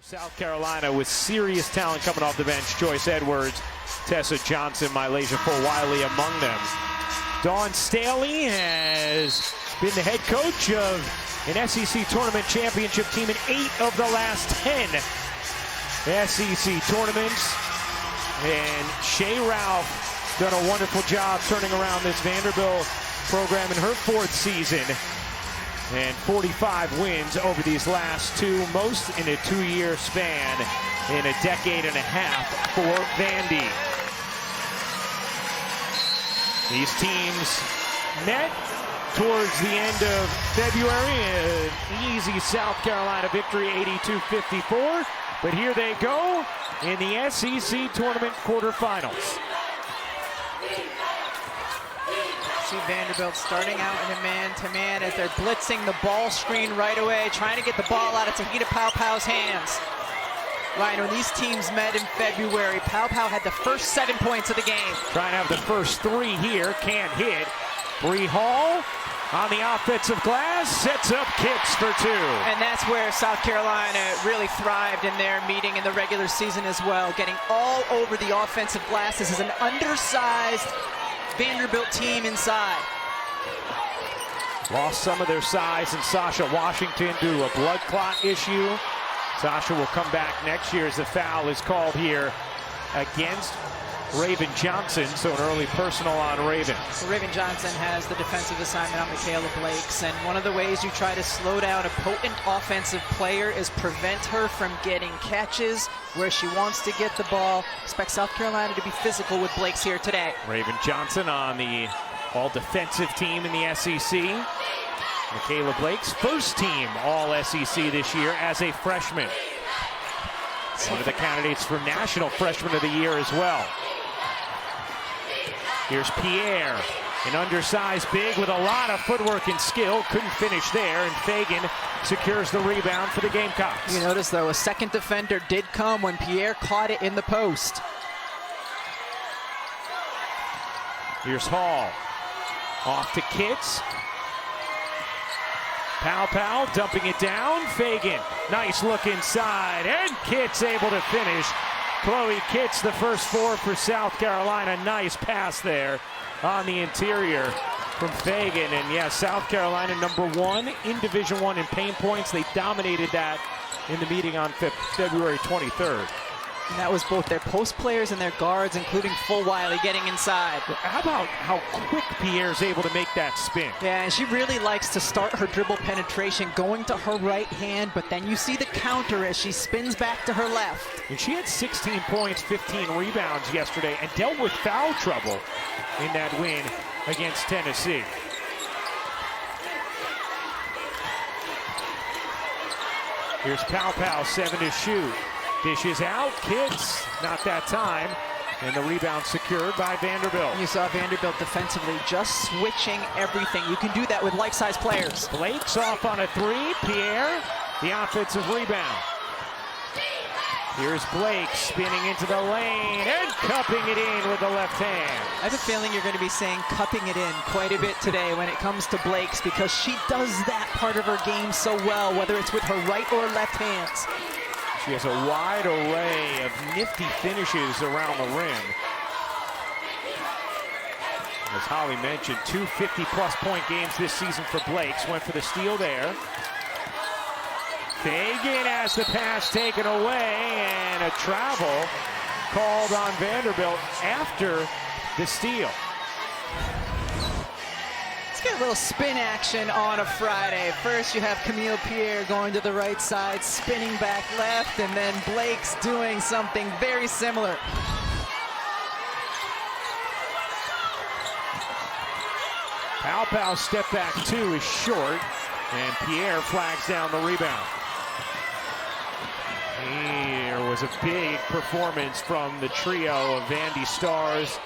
South Carolina with serious talent coming off the bench. Joyce Edwards, Tessa Johnson, Mylasia Wiley among them. Dawn Staley has been the head coach of an SEC tournament championship team in 8 of the last 10 SEC tournaments. And Shea Ralph done a wonderful job turning around this Vanderbilt program in her 4th season. And 45 wins over these last 2, most in a 2-year span in a decade and a half for Vandy. These teams met towards the end of February. An easy South Carolina victory, 82-54. But here they go in the SEC tournament quarterfinals. See Vanderbilt starting out in a man-to-man as they're blitzing the ball screen right away, trying to get the ball out of Tahita Paopau's hands. Ryan, when these teams met in February, Paopau had the first 7 points of the game. Trying to have the first 3 here, can't hit. Bree Hall on the offensive glass, sets up kicks for 2. And that's where South Carolina really thrived in their meeting in the regular season as well, getting all over the offensive glass. This is an undersized Vanderbilt team inside. Lost some of their size in Sasha Washington due to a blood clot issue. Sasha will come back next year as the foul is called here against Raven Johnson, so an early personal on Raven. So Raven Johnson has the defensive assignment on Michaela Blakes, and one of the ways you try to slow down a potent offensive player is prevent her from getting catches where she wants to get the ball. Expect South Carolina to be physical with Blakes here today. Raven Johnson on the all-defensive team in the SEC. Michaela Blakes, first team all-SEC this year as a freshman. One of the candidates for National Freshman of the Year as well. Here's Pierre, an undersized big with a lot of footwork and skill. Couldn't finish there, and Fagan secures the rebound for the Gamecocks. You notice, though, a second defender did come when Pierre caught it in the post. Here's Hall. Off to Kitts. Paopau dumping it down. Fagan, nice look inside, and Kitts able to finish. Chloe Kitts, the first 4 for South Carolina. Nice pass there on the interior from Fagan. And yeah, South Carolina #1 in Division I in paint points. They dominated that in the meeting on February 23rd. And that was both their post players and their guards, including Wiley, getting inside. How about how quick Pierre's able to make that spin? Yeah, and she really likes to start her dribble penetration going to her right hand, but then you see the counter as she spins back to her left. And she had 16 points, 15 rebounds yesterday, and dealt with foul trouble in that win against Tennessee. Here's Paopau, 7 to shoot. Dishes out, Kitts, not that time. And the rebound secured by Vanderbilt. You saw Vanderbilt defensively just switching everything. You can do that with like-sized players. Blake's off on a 3. Pierre, the offensive rebound. Here's Blake spinning into the lane and cupping it in with the left hand. I have a feeling you're going to be saying cupping it in quite a bit today when it comes to Blake's, because she does that part of her game so well, whether it's with her right or left hands. She has a wide array of nifty finishes around the rim. As Holly mentioned, 2 50-plus point games this season for Blakes. Went for the steal there. Fagan has the pass taken away, and a travel called on Vanderbilt after the steal. Let's get a little spin action on a Friday. First, you have Camille Pierre going to the right side, spinning back left, and then Blake's doing something very similar. Paopau's step back 2 is short, and Pierre flags down the rebound. Here was a big performance from the trio of Vandy stars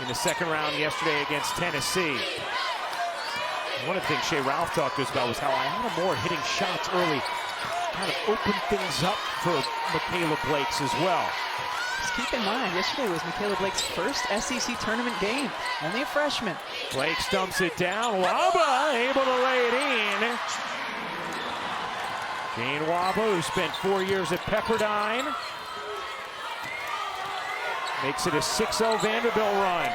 in the second round yesterday against Tennessee. One of the things Shea Ralph talked to us about was how Iona Moore hitting shots early kind of opened things up for Michaela Blakes as well. Just keep in mind, yesterday was Michaela Blake's first SEC tournament game. Only a freshman. Blakes dumps it down. Waba able to lay it in. Jane Waba, who spent 4 years at Pepperdine, makes it a 6-0 Vanderbilt run.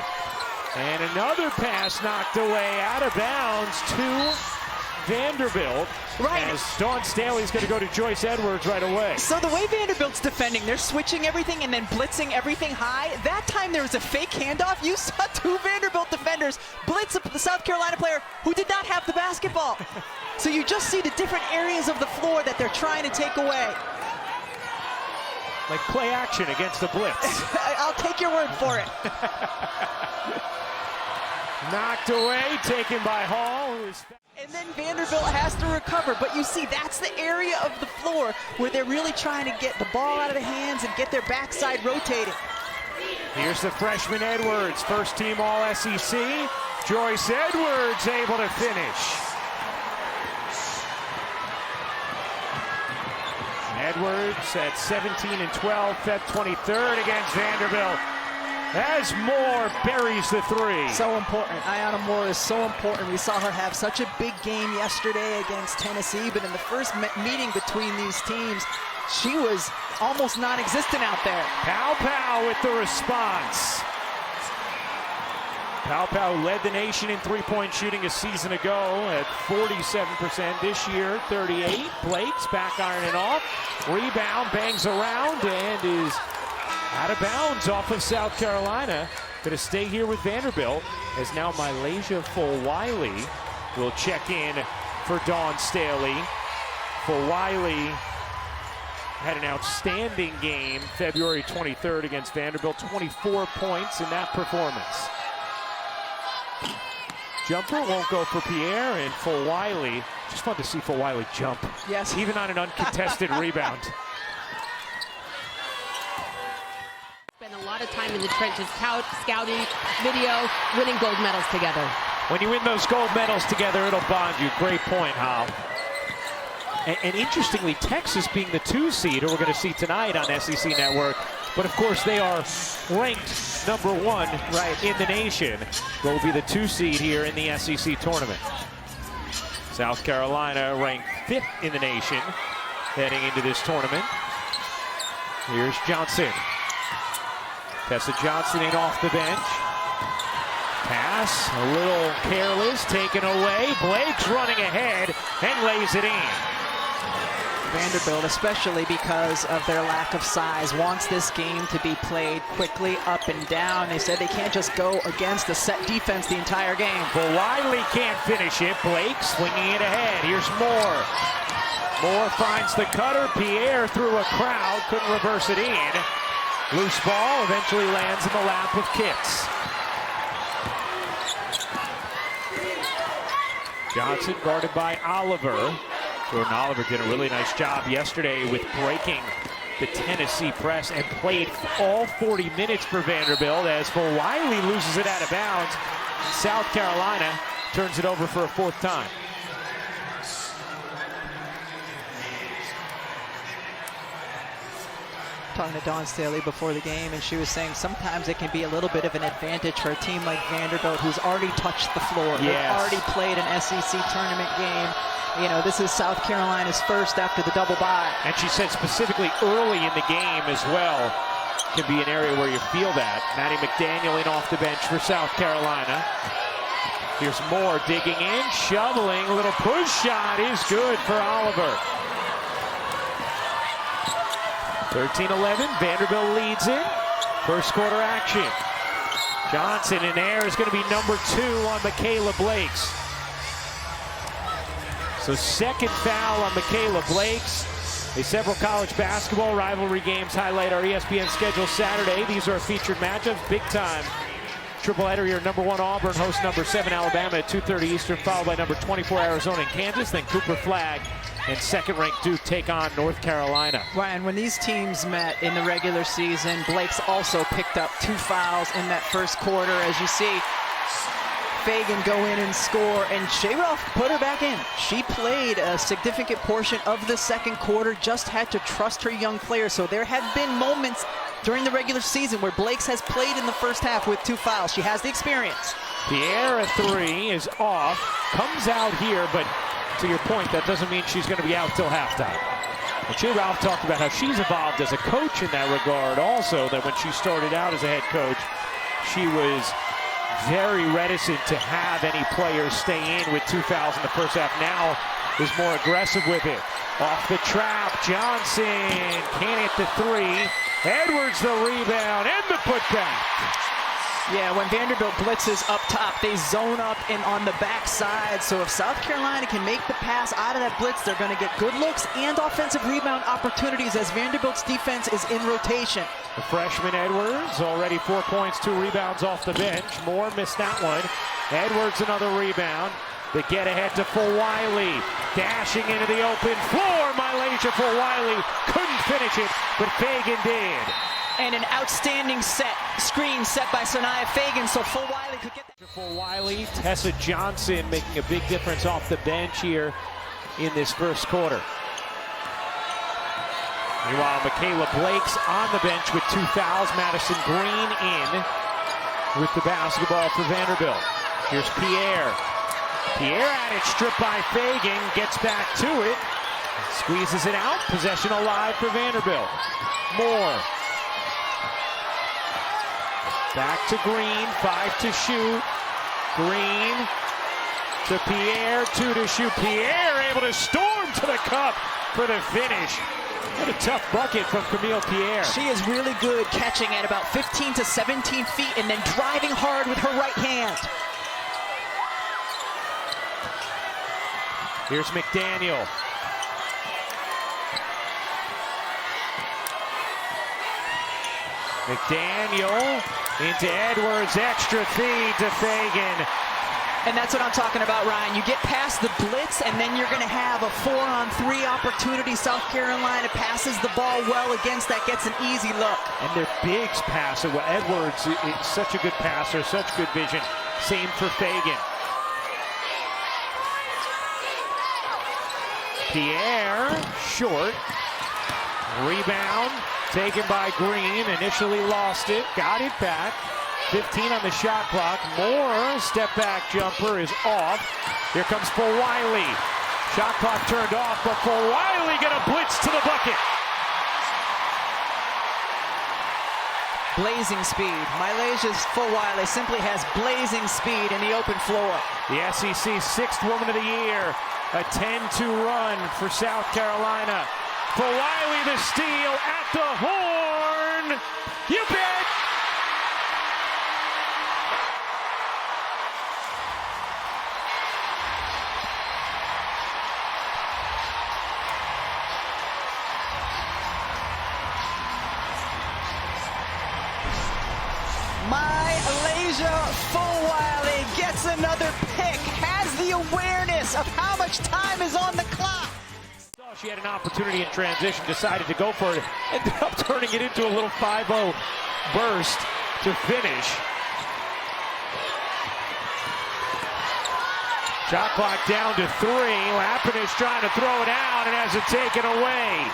And another pass knocked away out of bounds to Vanderbilt. Right. As Dawn Staley's going to go to Joyce Edwards right away. So the way Vanderbilt's defending, they're switching everything and then blitzing everything high. That time there was a fake handoff. You saw two Vanderbilt defenders blitz the South Carolina player who did not have the basketball. So you just see the different areas of the floor that they're trying to take away. Like play action against the blitz. I'll take your word for it. Knocked away, taken by Hall. And then Vanderbilt has to recover, but you see that's the area of the floor where they're really trying to get the ball out of the hands and get their backside rotating. Here's the freshman Edwards, first team All-SEC. Joyce Edwards able to finish. Edwards at 17 and 12, Feb 23rd against Vanderbilt. As Moore buries the three. So important. Ayanna Moore is so important. We saw her have such a big game yesterday against Tennessee, but in the first meeting between these teams, she was almost non-existent out there. Pow with the response. Pow led the nation in three-point shooting a season ago at 47%. This year, 38. Blake's back ironing off. Rebound, bangs around, and is out of bounds off of South Carolina. Going to stay here with Vanderbilt as now Malaysia Fulwiley will check in for Dawn Staley. Fulwiley had an outstanding game February 23rd against Vanderbilt. 24 points in that performance. Jumper won't go for Pierre, and Fulwiley, just fun to see Fulwiley jump. Yes. Even on an uncontested rebound. Spend a lot of time in the trenches, scouting, video, winning gold medals together. When you win those gold medals together, it'll bond you. Great point, Hal. And interestingly, Texas being the 2 seed, who we're going to see tonight on SEC Network, but of course they are ranked #1 in the nation. Will be the 2 seed here in the SEC tournament. South Carolina ranked 5th in the nation heading into this tournament. Here's Johnson. Tessa Johnson in off the bench. Pass, a little careless, taken away. Blake's running ahead and lays it in. Vanderbilt, especially because of their lack of size, wants this game to be played quickly up and down. They said they can't just go against the set defense the entire game. But Wiley can't finish it. Blake swinging it ahead. Here's Moore. Moore finds the cutter. Pierre through a crowd, couldn't reverse it in. Loose ball eventually lands in the lap of Kitts. Johnson guarded by Oliver. Jordan Oliver did a really nice job yesterday with breaking the Tennessee press and played all 40 minutes for Vanderbilt as Fulwiley loses it out of bounds. South Carolina turns it over for a 4th time. Talking to Dawn Staley before the game, and she was saying sometimes it can be a little bit of an advantage for a team like Vanderbilt who's already touched the floor. Yes. They've already played an SEC tournament game. You know, this is South Carolina's first after the double bye. And she said specifically early in the game as well can be an area where you feel that. Maddie McDaniel in off the bench for South Carolina. Here's Moore digging in, shoveling, a little push shot is good for Oliver. 13-11, Vanderbilt leads it. First quarter action. Johnson in there is going to be number 2 on Michaela Blakes. So second foul on Michaela Blakes. Several college basketball rivalry games highlight our ESPN schedule Saturday. These are featured matchups, big time. Triple header here, number 1 Auburn hosts number 7 Alabama at 2:30 Eastern, followed by number 24 Arizona and Kansas, then Cooper Flag and second-ranked Duke take on North Carolina. Right, and when these teams met in the regular season, Blake's also picked up 2 fouls in that first quarter. As you see, Fagan go in and score, and Shayroff put her back in. She played a significant portion of the second quarter, just had to trust her young players. So there have been moments during the regular season where Blake's has played in the first half with 2 fouls. She has the experience. Pierre, a 3 is off, comes out here, but to your point, that doesn't mean she's going to be out till halftime. And Jay Ralph talked about how she's evolved as a coach in that regard also, that when she started out as a head coach, she was very reticent to have any players stay in with 2 fouls in the first half. Now is more aggressive with it. Off the trap, Johnson can't hit the 3. Edwards the rebound and the putback. Yeah, when Vanderbilt blitzes up top, they zone up and on the backside. So if South Carolina can make the pass out of that blitz, they're going to get good looks and offensive rebound opportunities as Vanderbilt's defense is in rotation. The freshman Edwards, already 4 points, 2 rebounds off the bench. Moore missed that one. Edwards another rebound. The get ahead to Fulwiley. Dashing into the open floor. Malaysia Fulwiley couldn't finish it, but Fagan did. And an outstanding screen set by Sanaya Fagan, so Fulwiley could get that. Fulwiley, Tessa Johnson making a big difference off the bench here in this first quarter. Meanwhile, Michaela Blake's on the bench with 2 fouls. Madison Green in with the basketball for Vanderbilt. Here's Pierre. Pierre at it, stripped by Fagan, gets back to it, squeezes it out, possession alive for Vanderbilt. Moore. Back to Green, 5 to shoot. Green to Pierre, 2 to shoot. Pierre able to storm to the cup for the finish. What a tough bucket from Camille Pierre. She is really good catching at about 15 to 17 feet and then driving hard with her right hand. Here's McDaniel. McDaniel into Edwards, extra feed to Fagan. And that's what I'm talking about, Ryan. You get past the blitz, and then you're going to have a 4-on-3 opportunity. South Carolina passes the ball well against that, gets an easy look. And their bigs passer. Well, Edwards is such a good passer, such good vision. Same for Fagan. Pierre, short. Rebound, taken by Green. Initially lost it, got it back. 15 on the shot clock. Moore, step back jumper is off. Here comes Fulwiley. Shot clock turned off, but Fulwiley get a blitz to the bucket. Blazing speed. Malaysia's Fulwiley simply has blazing speed in the open floor. The SEC 6th Woman of the Year. A 10-2 run for South Carolina. Fulwiley the steal at the horn. You bet. Malaysia Fulwiley gets another pick, has the awareness of how much time is on the clock. She had an opportunity in transition, decided to go for it, ended up turning it into a little 5-0 burst to finish. Shot clock down to 3. Lapinish trying to throw it out and has it taken away.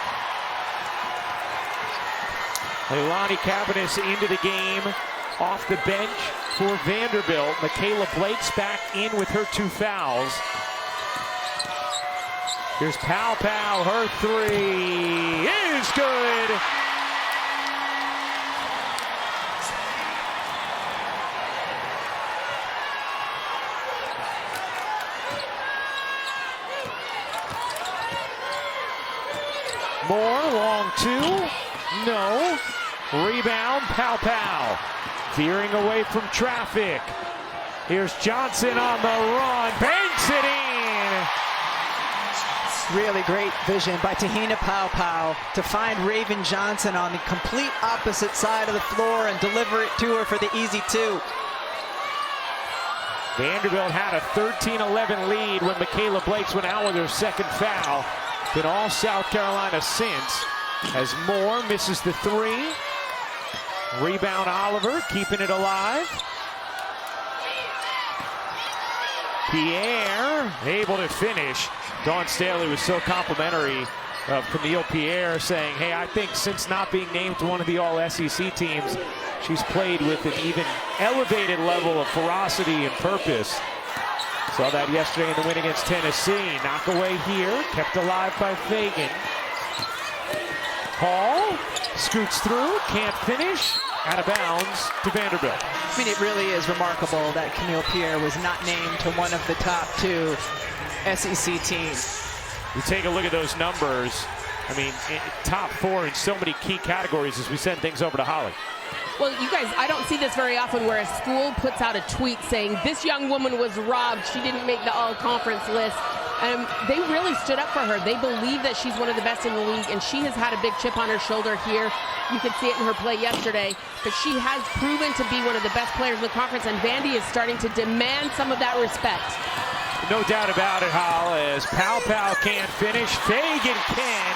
Leilani Cabanis into the game off the bench for Vanderbilt. Michaela Blake's back in with her 2 fouls. Here's Pow Pow, her 3 is good. Moore, long 2, no. Rebound, Pow Pow. Veering away from traffic. Here's Johnson on the run, banks it in. Really great vision by Tahina Pow Pow to find Raven Johnson on the complete opposite side of the floor and deliver it to her for the easy 2. Vanderbilt had a 13-11 lead when Michaela Blake's went out with her 2nd foul. Been all South Carolina since, as Moore misses the 3. Rebound Oliver, keeping it alive. Pierre able to finish. Dawn Staley was so complimentary of Camille Pierre, saying, hey, I think since not being named to one of the all-SEC teams, she's played with an even elevated level of ferocity and purpose. Saw that yesterday in the win against Tennessee. Knock away here, kept alive by Fagan. Hall scoots through, can't finish, out of bounds to Vanderbilt. I mean, it really is remarkable that Camille Pierre was not named to one of the top 2 SEC teams. You take a look at those numbers. I mean, top 4 in so many key categories as we send things over to Holly. Well, you guys, I don't see this very often where a school puts out a tweet saying this young woman was robbed. She didn't make the all-conference list. They really stood up for her. They believe that she's one of the best in the league, and she has had a big chip on her shoulder here. You could see it in her play yesterday. But she has proven to be one of the best players in the conference, and Vandy is starting to demand some of that respect. No doubt about it, Hall, as Pow Pow can't finish. Fagan can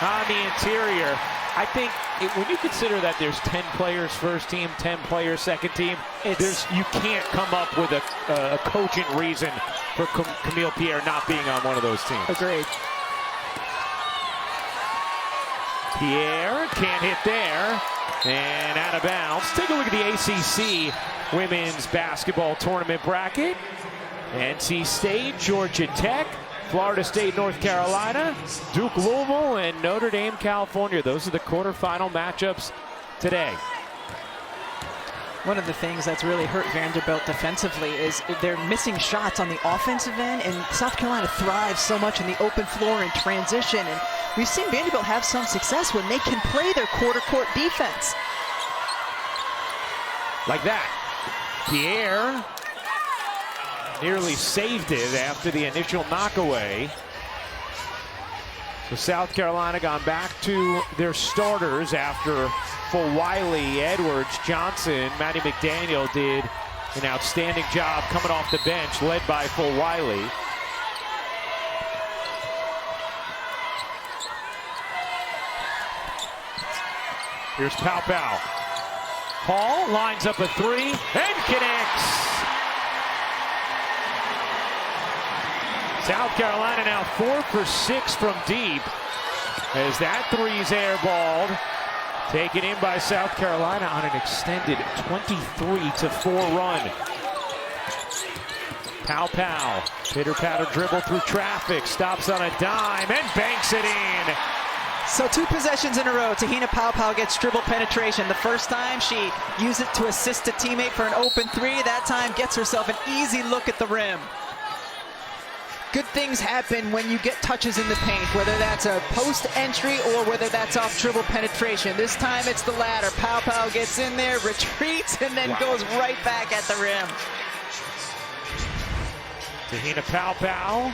on the interior. I think when you consider that there's 10 players first team, 10 players second team, you can't come up with a cogent reason for Camille Pierre not being on one of those teams. Agreed. Pierre can't hit there, and out of bounds. Take a look at the ACC women's basketball tournament bracket. NC State, Georgia Tech, Florida State, North Carolina, Duke, Louisville, and Notre Dame, California. Those are the quarterfinal matchups today. One of the things that's really hurt Vanderbilt defensively is they're missing shots on the offensive end, and South Carolina thrives so much in the open floor and transition. And we've seen Vanderbilt have some success when they can play their quarter-court defense. Like that. Pierre nearly saved it after the initial knockaway. So South Carolina gone back to their starters after Wiley, Edwards, Johnson. Maddie McDaniel did an outstanding job coming off the bench, led by Wiley. Here's Pow Pow. Hall lines up a 3 and connects. South Carolina now 4 for 6 from deep as that 3's airballed. Taken in by South Carolina on an extended 23-4 run. Pow Pow, pitter-patter dribble through traffic, stops on a dime and banks it in. So 2 possessions in a row. Tahina Pow Pow gets dribble penetration. The first time she used it to assist a teammate for an open 3. That time gets herself an easy look at the rim. Good things happen when you get touches in the paint, whether that's a post entry or whether that's off dribble penetration. This time it's the latter. Pow Pow gets in there, retreats, and then goes right back at the rim. Tahina Pow Pow,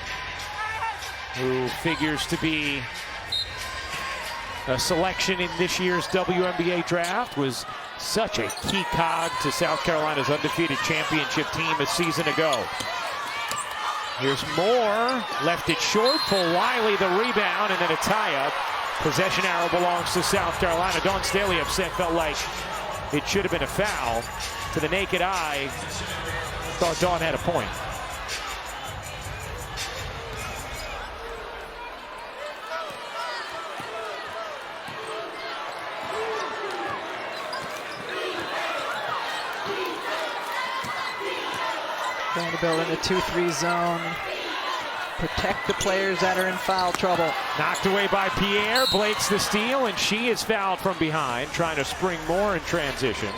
who figures to be a selection in this year's WNBA draft, was such a key cog to South Carolina's undefeated championship team a season ago. Here's Moore, left it short, Wiley the rebound, and then a tie-up. Possession arrow belongs to South Carolina. Dawn Staley upset, felt like it should have been a foul. To the naked eye, thought Dawn had a point. Vanderbilt in the 2-3 zone. Protect the players that are in foul trouble. Knocked away by Pierre, breaks the steal, and she is fouled from behind, trying to spring more in transition.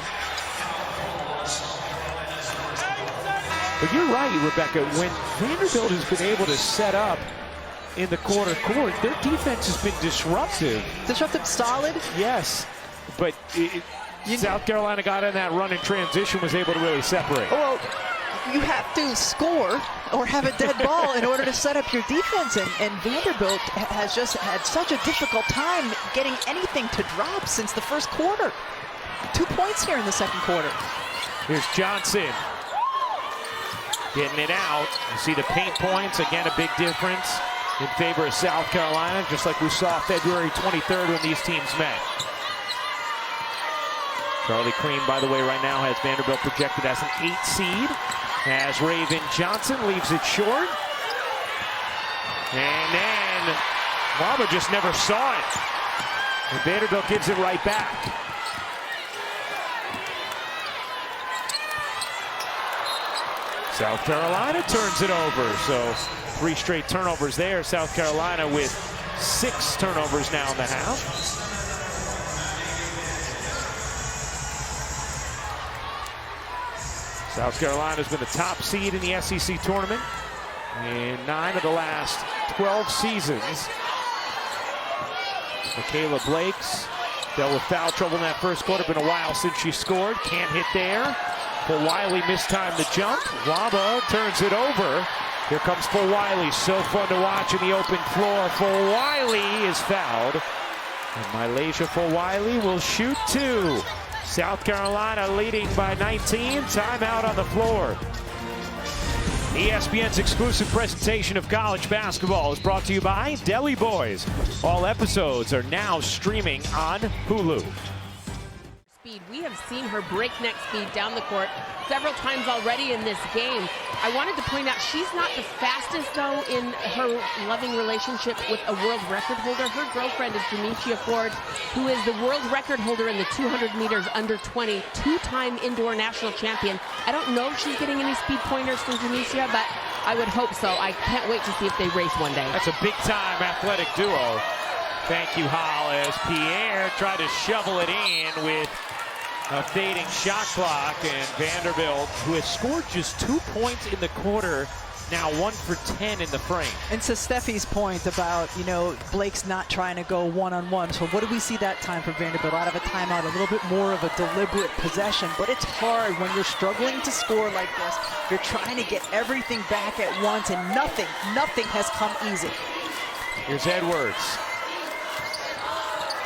But you're right, Rebecca, when Vanderbilt has been able to set up in the corner court, their defense has been disruptive. Disruptive, solid? Yes, but South Carolina got in that run in transition, was able to really separate. Well, you have to score or have a dead ball in order to set up your defense, and Vanderbilt has just had such a difficult time getting anything to drop since the first quarter. 2 points here in the second quarter. Here's Johnson getting it out. You see the paint points, again a big difference in favor of South Carolina, just like we saw February 23rd when these teams met. Charlie Cream, by the way, right now has Vanderbilt projected as an 8 seed. As Raven Johnson leaves it short. And then Barber just never saw it. And Vanderbilt gives it right back. South Carolina turns it over. So 3 straight turnovers there. South Carolina with 6 turnovers now in the half. South Carolina's been the top seed in the SEC tournament in 9 of the last 12 seasons. Michaela Blake's dealt with foul trouble in that first quarter. Been a while since she scored. Can't hit there. Wiley mistimed the jump. Waba turns it over. Here comes Wiley. So fun to watch in the open floor. Wiley is fouled. And Malaysia Wiley will shoot 2. South Carolina leading by 19. Timeout on the floor. ESPN's exclusive presentation of college basketball is brought to you by Deli Boys. All episodes are now streaming on Hulu. We have seen her breakneck speed down the court several times already in this game. I wanted to point out she's not the fastest, though, in her loving relationship with a world record holder. Her girlfriend is Jamecia Ford, who is the world record holder in the 200 meters under 20, 2-time indoor national champion. I don't know if she's getting any speed pointers from Jamecia, but I would hope so. I can't wait to see if they race one day. That's a big-time athletic duo. Thank you, Hall, as Pierre tried to shovel it in with a fading shot clock, and Vanderbilt, who has scored just 2 points in the quarter, now 1 for 10 in the frame. And to Steffi's point about, Blake's not trying to go one-on-one. So what do we see that time for Vanderbilt? Out of a timeout, a little bit more of a deliberate possession. But it's hard when you're struggling to score like this. You're trying to get everything back at once, and nothing has come easy. Here's Edwards.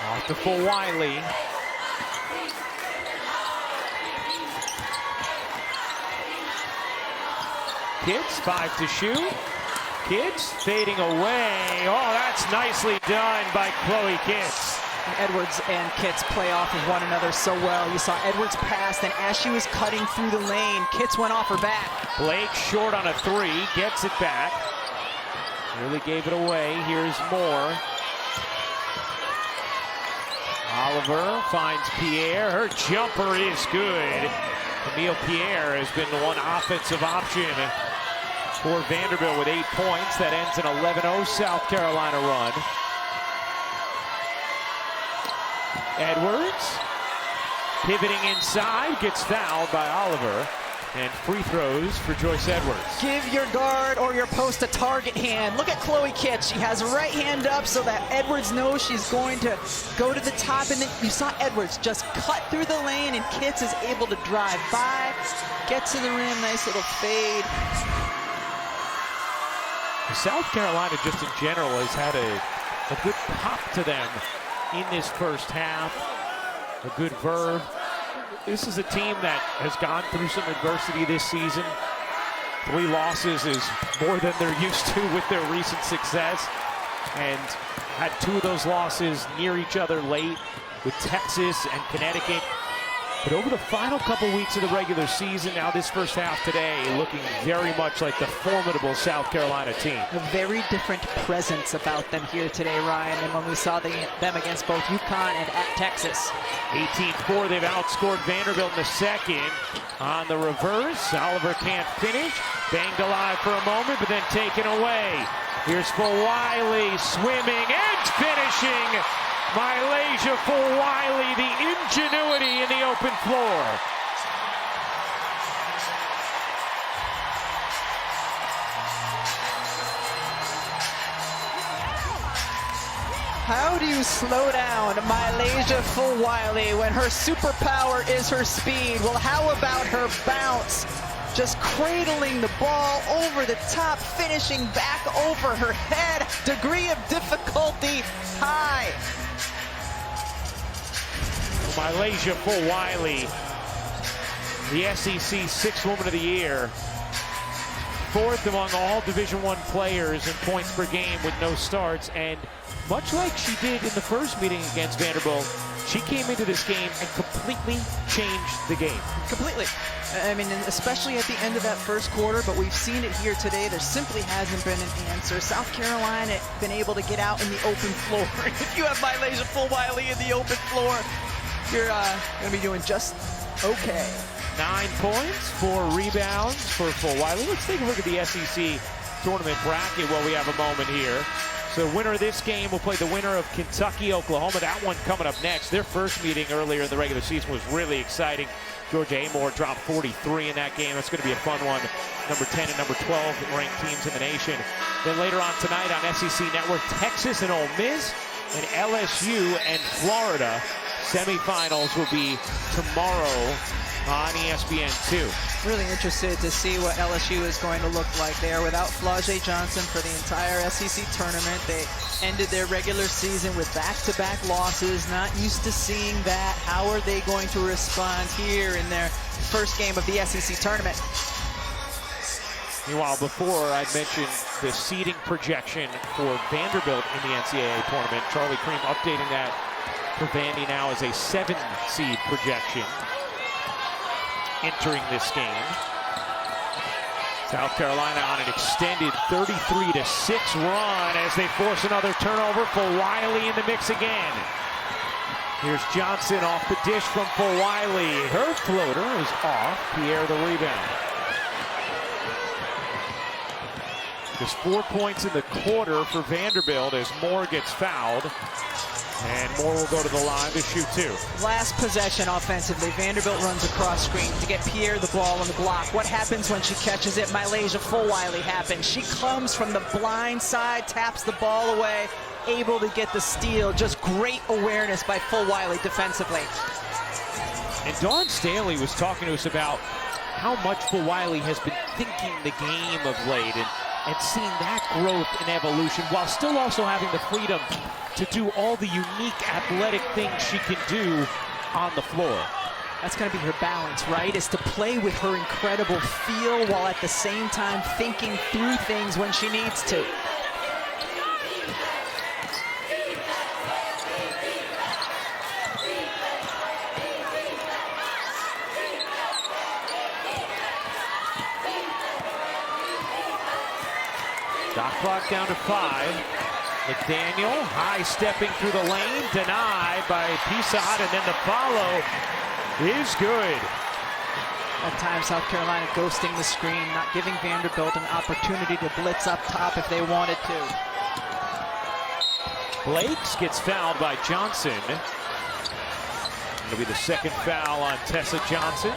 Off to Wiley. Kids, 5 to shoot. Kids fading away. Oh, that's nicely done by Chloe Kitts. And Edwards and Kitts play off of one another so well. You saw Edwards pass, then as she was cutting through the lane, Kitts went off her back. Blake short on a 3, gets it back. Really gave it away. Here's Moore. Oliver finds Pierre. Her jumper is good. Camille Pierre has been the one offensive option for Vanderbilt with 8 points. That ends an 11-0 South Carolina run. Edwards pivoting inside, gets fouled by Oliver. And free throws for Joyce Edwards. Give your guard or your post a target hand. Look at Chloe Kitts. She has her right hand up so that Edwards knows she's going to go to the top. And then you saw Edwards just cut through the lane, and Kitts is able to drive by, get to the rim, nice little fade. South Carolina just in general has had a good pop to them in this first half. A good verve. This is a team that has gone through some adversity this season. 3 losses is more than they're used to with their recent success. And had 2 of those losses near each other late with Texas and Connecticut. But over the final couple weeks of the regular season, now this first half today, looking very much like the formidable South Carolina team. A very different presence about them here today, Ryan, than when we saw them against both UConn and at Texas. 18-4, they've outscored Vanderbilt in the second. On the reverse, Oliver can't finish. Banged alive for a moment, but then taken away. Here's Wiley swimming and finishing. Malaysia Wiley, the ingenuity in the open floor. How do you slow down Malaysia Wiley when her superpower is her speed? Well, how about her bounce? Just cradling the ball over the top, finishing back over her head. Degree of difficulty high. Malaysia Wiley, the SEC 6th Woman of the Year. 4th among all Division I players in points per game with no starts. And much like she did in the first meeting against Vanderbilt, she came into this game and completely changed the game. Completely. I mean, especially at the end of that first quarter, but we've seen it here today. There simply hasn't been an answer. South Carolina been able to get out in the open floor. If you have Malaysia Wiley in the open floor, you're going to be doing just okay. 9 points, 4 rebounds for Wiley. Let's take a look at the SEC tournament bracket while we have a moment here. So winner of this game will play the winner of Kentucky, Oklahoma. That one coming up next. Their first meeting earlier in the regular season was really exciting. Georgia A-Moore dropped 43 in that game. That's going to be a fun one. Number 10 and number 12 ranked teams in the nation. Then later on tonight on SEC Network, Texas and Ole Miss, and LSU and Florida. Semifinals will be tomorrow on ESPN2. Really interested to see what LSU is going to look like. They are without Flau'jae Johnson for the entire SEC tournament. They ended their regular season with back-to-back losses. Not used to seeing that. How are they going to respond here in their first game of the SEC tournament? Meanwhile, before I mentioned the seeding projection for Vanderbilt in the NCAA tournament, Charlie Cream updating that for Vandy now as a 7-seed projection entering this game. South Carolina on an extended 33-6 run as they force another turnover. Wiley in the mix again. Here's Johnson off the dish from Wiley. Her floater is off. Pierre the rebound. Just 4 points in the quarter for Vanderbilt as Moore gets fouled. And Moore will go to the line to shoot two. Last possession offensively. Vanderbilt runs across screen to get Pierre the ball on the block. What happens when she catches it? Malaysia Wiley happens. She comes from the blind side, taps the ball away, able to get the steal. Just great awareness by Wiley defensively. And Dawn Staley was talking to us about how much Wiley has been thinking the game of late and seeing that growth and evolution while still also having the freedom to do all the unique athletic things she can do on the floor. That's going to be her balance, right? Is to play with her incredible feel while at the same time thinking through things when she needs to. Shot clock down to 5. McDaniel high stepping through the lane, denied by Pisat, and then the follow is good. At times, South Carolina ghosting the screen, not giving Vanderbilt an opportunity to blitz up top if they wanted to. Blakes gets fouled by Johnson. It'll be the second foul on Tessa Johnson.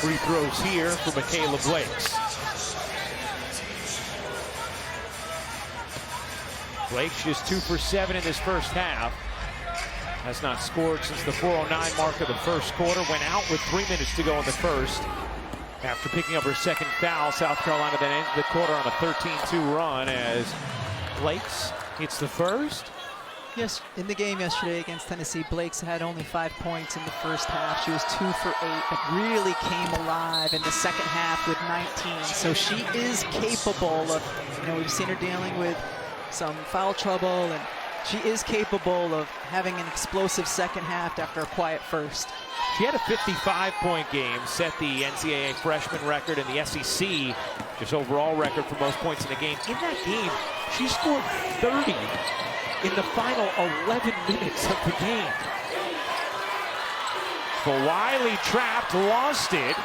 Free throws here for Michaela Blakes. Blake's just 2 for 7 in this first half. Has not scored since the 4:09 mark of the first quarter. Went out with 3 minutes to go in the first. After picking up her second foul, South Carolina then ends the quarter on a 13-2 run as Blake's hits the first. Yes, in the game yesterday against Tennessee, Blake's had only 5 points in the first half. She was 2 for 8, but really came alive in the second half with 19. So she is capable of, we've seen her dealing with some foul trouble, and she is capable of having an explosive second half after a quiet first. She had a 55-point game, set the NCAA freshman record and the SEC just overall record for most points in a game. In that game, she scored 30 in the final 11 minutes of the game. Wiley trapped, lost it.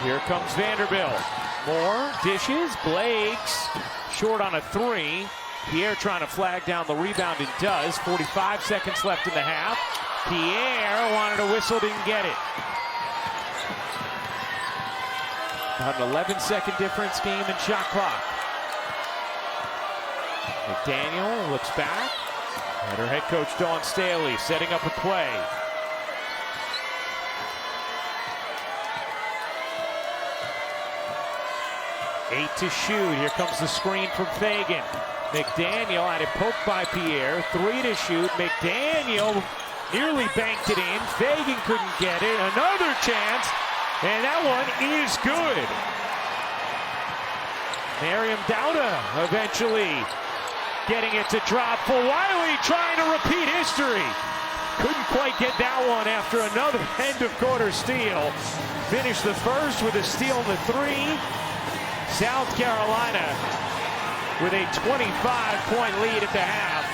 Here comes Vanderbilt. Moore dishes, Blakes short on a 3. Pierre trying to flag down the rebound and does. 45 seconds left in the half. Pierre wanted a whistle, didn't get it. About an 11-second difference game in shot clock. McDaniel looks back. And her head coach Dawn Staley setting up a play. Eight to shoot. Here comes the screen from Fagan. McDaniel had it poked by Pierre. 3 to shoot. McDaniel nearly banked it in. Fagan couldn't get it. Another chance. And that one is good. Miriam Dowda eventually getting it to drop. Wiley trying to repeat history. Couldn't quite get that one after another end of quarter steal. Finished the first with a steal in the 3. South Carolina with a 25-point lead at the half.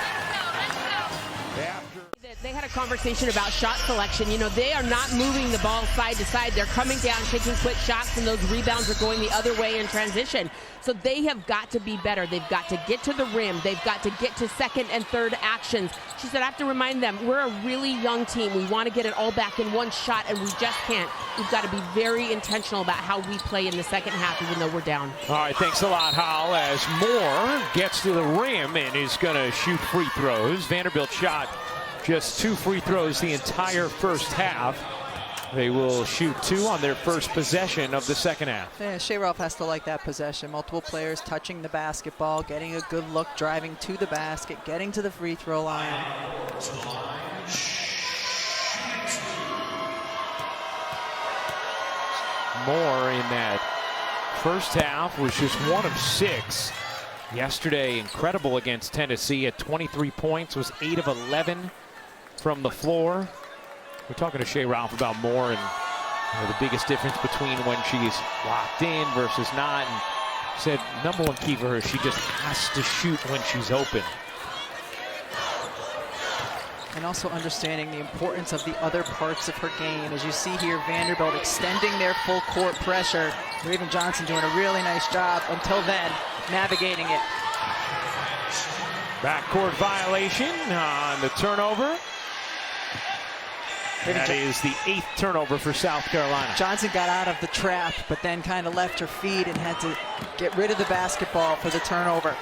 They had a conversation about shot selection. You know, they are not moving the ball side to side. They're coming down, taking quick shots, and those rebounds are going the other way in transition. So they have got to be better. They've got to get to the rim. They've got to get to second and third actions. She said, I have to remind them, we're a really young team. We want to get it all back in one shot, and we just can't. We've got to be very intentional about how we play in the second half, even though we're down. All right, thanks a lot, Hal, as Moore gets to the rim and is going to shoot free throws. Vanderbilt shot just 2 free throws the entire first half. They will shoot 2 on their first possession of the second half. Yeah, Shea Ralph has to like that possession. Multiple players touching the basketball, getting a good look, driving to the basket, getting to the free throw line. Moore in that first half was just 1 of 6. Yesterday, incredible against Tennessee at 23 points, was 8 of 11 from the floor. We're talking to Shea Ralph about Moore and the biggest difference between when she's locked in versus not. And said number one key for her, she just has to shoot when she's open. And also understanding the importance of the other parts of her game. As you see here, Vanderbilt extending their full court pressure. Raven Johnson doing a really nice job until then, navigating it. Backcourt violation on the turnover. That is the 8th turnover for South Carolina. Johnson got out of the trap, but then kind of left her feet and had to get rid of the basketball for the turnover.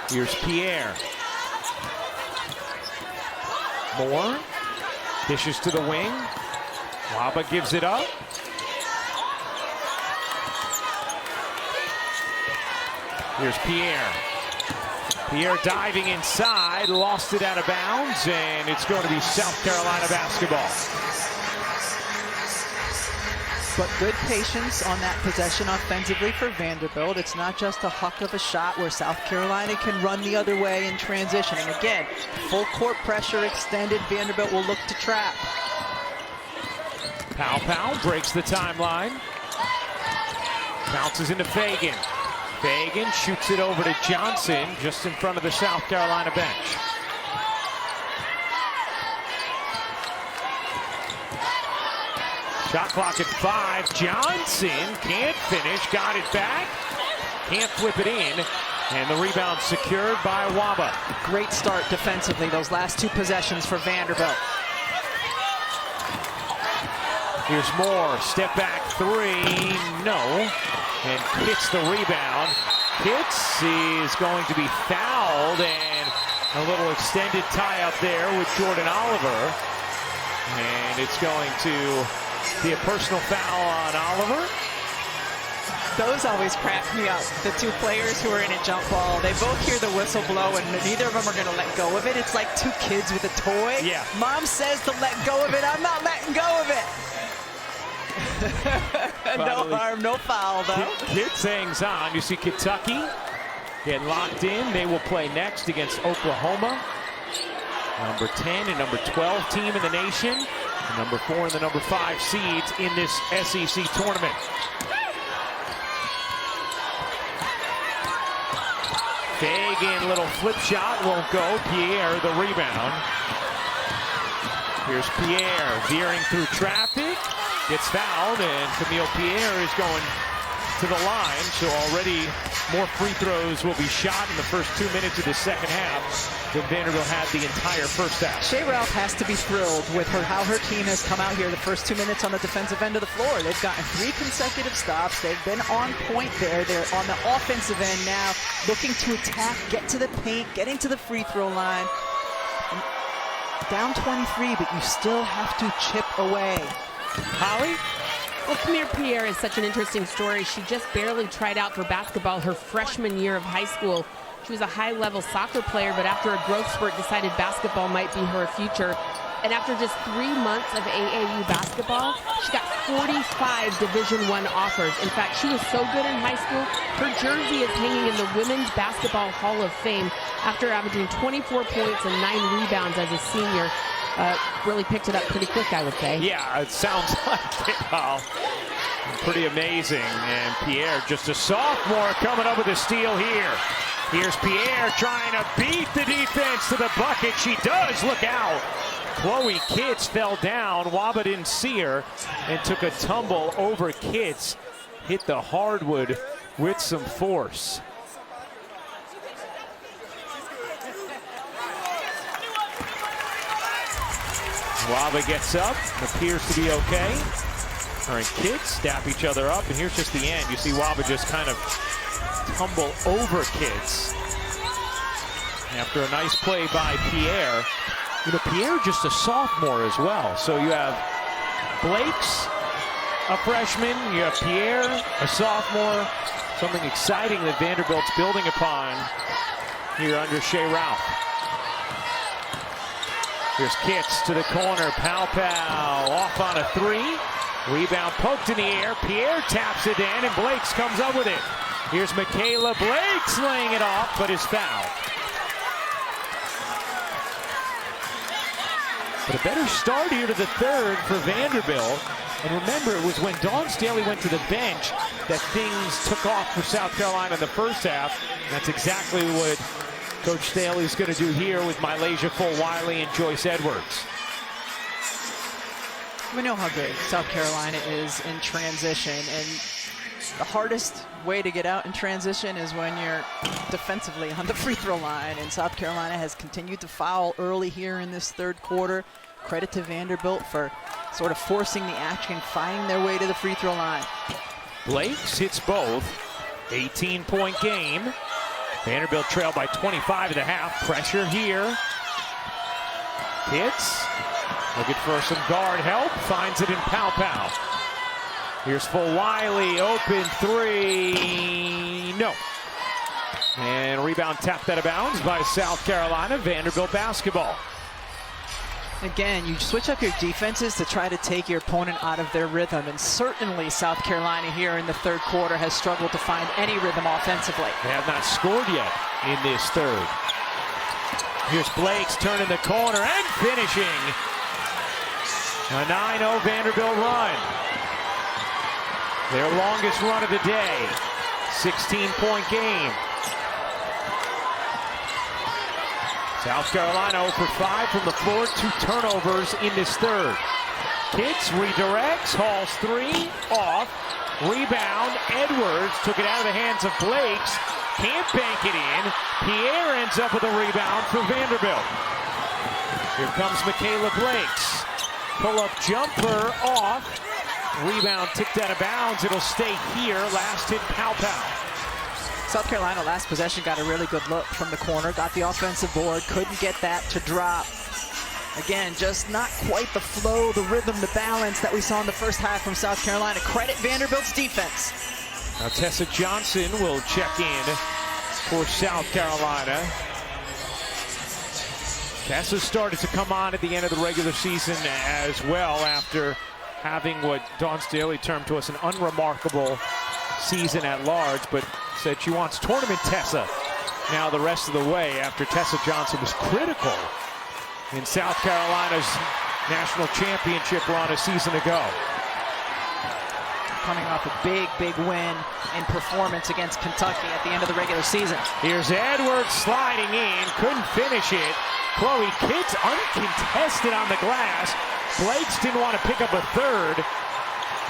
Here's Pierre. Moore dishes to the wing. Waba gives it up. Here's Pierre. Pierre diving inside, lost it out of bounds, and it's going to be South Carolina basketball. But good patience on that possession offensively for Vanderbilt. It's not just a huck of a shot where South Carolina can run the other way in transition. And again, full court pressure extended. Vanderbilt will look to trap. Pow breaks the timeline. Bounces into Fagan. Fagan shoots it over to Johnson just in front of the South Carolina bench. Shot clock at 5. Johnson can't finish. Got it back. Can't flip it in. And the rebound secured by Waba. Great start defensively, those last 2 possessions for Vanderbilt. Here's Moore. Step back 3. No. And Pitts the rebound. Pitts is going to be fouled, and a little extended tie up there with Jordan Oliver. And it's going to be a personal foul on Oliver. Those always crack me up. The 2 players who are in a jump ball, they both hear the whistle blow, and neither of them are going to let go of it. It's like 2 kids with a toy. Yeah. Mom says to let go of it. I'm not letting go of it. No harm, no foul, though. Pitts hangs on. You see Kentucky get locked in. They will play next against Oklahoma. Number 10 and number 12 team in the nation. The number 4 and the number 5 seeds in this SEC tournament. Fagan, little flip shot, won't go. Pierre, the rebound. Here's Pierre veering through traffic. Gets fouled, and Camille Pierre is going to the line. So already more free throws will be shot in the first 2 minutes of the second half than Vanderbilt had the entire first half. Shea Ralph has to be thrilled with how her team has come out here the first 2 minutes on the defensive end of the floor. They've gotten 3 consecutive stops. They've been on point there. They're on the offensive end now, looking to attack, get to the paint, getting to the free throw line. Down 23, but you still have to chip away. Holly? Well, Camille Pierre is such an interesting story. She just barely tried out for basketball her freshman year of high school. She was a high-level soccer player, but after a growth spurt decided basketball might be her future. And after just 3 months of AAU basketball, she got 45 Division I offers. In fact, she was so good in high school, her jersey is hanging in the Women's Basketball Hall of Fame after averaging 24 points and 9 rebounds as a senior. Really picked it up pretty quick, I would say. Yeah, it sounds like it. Wow. Pretty amazing. And Pierre, just a sophomore, coming up with a steal here. Here's Pierre trying to beat the defense to the bucket. She does. Look out. Chloe Kitts fell down. Waba didn't see her and took a tumble over Kitts. Hit the hardwood with some force. Waba gets up, appears to be okay. Her and Kitts stap each other up, and here's just the end. You see Waba just kind of tumble over Kitts after a nice play by Pierre. You know, Pierre just a sophomore as well. So you have Blake's a freshman, you have Pierre, a sophomore. Something exciting that Vanderbilt's building upon here under Shea Ralph. Here's Kitts to the corner. Pow off on a three. Rebound poked in the air. Pierre taps it in, and Blakes comes up with it. Here's Michaela Blakes laying it off, but is fouled. But a better start here to the third for Vanderbilt. And remember, it was when Dawn Staley went to the bench that things took off for South Carolina in the first half. And that's exactly what Coach Staley's going to do here with Mylasia Full-Wiley and Joyce Edwards. We know how good South Carolina is in transition, and the hardest way to get out in transition is when you're defensively on the free throw line, and South Carolina has continued to foul early here in this third quarter. Credit to Vanderbilt for sort of forcing the action, finding their way to the free throw line. Blakes hits both. 18-point game. Vanderbilt trailed by 25 at the half. Pressure here. Kitts looking for some guard help. Finds it in Pow. Here's Full-Wiley. Open three. No. And rebound tapped out of bounds by South Carolina. Vanderbilt basketball. Again, you switch up your defenses to try to take your opponent out of their rhythm, and certainly South Carolina here in the third quarter has struggled to find any rhythm offensively. They have not scored yet in this third. Here's Blakes turning the corner and finishing. A 9-0 Vanderbilt run. Their longest run of the day. 16-point game. South Carolina 0 for 5 from the floor. 2 turnovers in this third. Kitts redirects, hauls three, off. Rebound, Edwards took it out of the hands of Blakes. Can't bank it in. Pierre ends up with a rebound for Vanderbilt. Here comes Michaela Blakes. Pull-up jumper off. Rebound ticked out of bounds. It'll stay here. Last hit, Pow. South Carolina last possession got a really good look from the corner, got the offensive board, couldn't get that to drop. Again, just not quite the flow, the rhythm, the balance that we saw in the first half from South Carolina. Credit Vanderbilt's defense. Now Tessa Johnson will check in for South Carolina. Tessa started to come on at the end of the regular season as well after having what Dawn Staley termed to us an unremarkable season at large, but said she wants tournament Tessa now the rest of the way after Tessa Johnson was critical in South Carolina's national championship run a season ago. Coming off a big win and performance against Kentucky at the end of the regular season. Here's Edwards sliding in, couldn't finish it. Chloe Kitts uncontested on the glass. Blakes didn't want to pick up a third,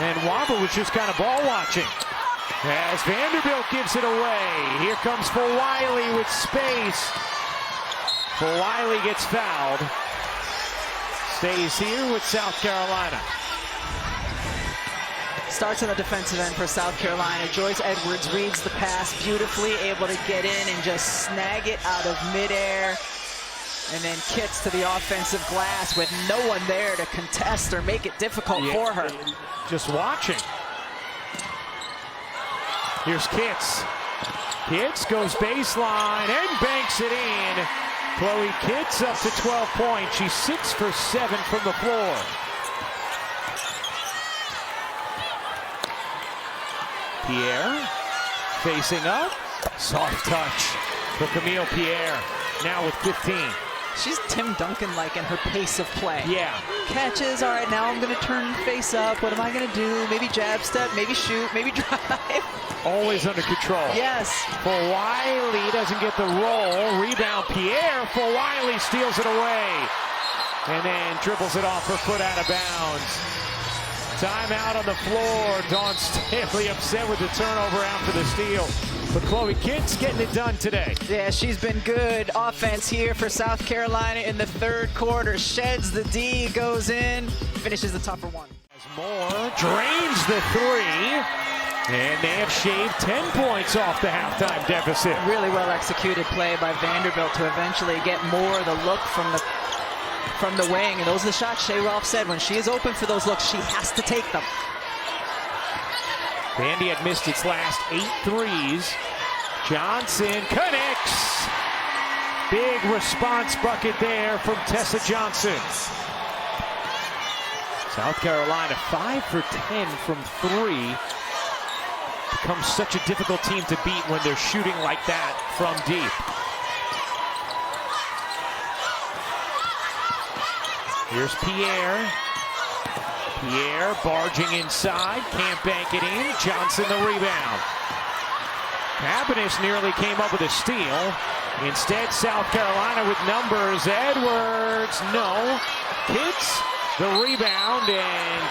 and Waba was just kind of ball watching. As Vanderbilt gives it away, here comes Full-Wiley with space. Full-Wiley gets fouled. Stays here with South Carolina. Starts on the defensive end for South Carolina. Joyce Edwards reads the pass beautifully, able to get in and just snag it out of midair. And then Kitts to the offensive glass with no one there to contest or make it difficult for her. Just watching. Here's Kitts. Kitts goes baseline and banks it in. Chloe Kitts up to 12 points. She's 6 for 7 from the floor. Pierre facing up. Soft touch for Camille Pierre. Now with 15. She's Tim Duncan-like in her pace of play. Yeah. Catches, all right, now I'm going to turn face up. What am I going to do? Maybe jab step, maybe shoot, maybe drive. Always under control. Yes. For Wiley, doesn't get the roll. Rebound, Pierre. For Wiley, steals it away. And then dribbles it off her foot out of bounds. Timeout on the floor. Dawn Staley upset with the turnover after the steal. But Chloe Kidd's getting it done today. Yeah, she's been good. Offense here for South Carolina in the third quarter. Sheds the D, goes in, finishes the tougher one. As Moore drains the three. And they have shaved 10 points off the halftime deficit. Really well executed play by Vanderbilt to eventually get Moore the look from the wing. And those are the shots Shea Ralph said. When she is open for those looks, she has to take them. Vandy had missed its last 8 threes. Johnson connects. Big response bucket there from Tessa Johnson. South Carolina 5 for 10 from 3. Becomes such a difficult team to beat when they're shooting like that from deep. Here's Pierre. Pierre barging inside, can't bank it in. Johnson the rebound. Happiness nearly came up with a steal. Instead, South Carolina with numbers. Edwards, no. Kidds the rebound and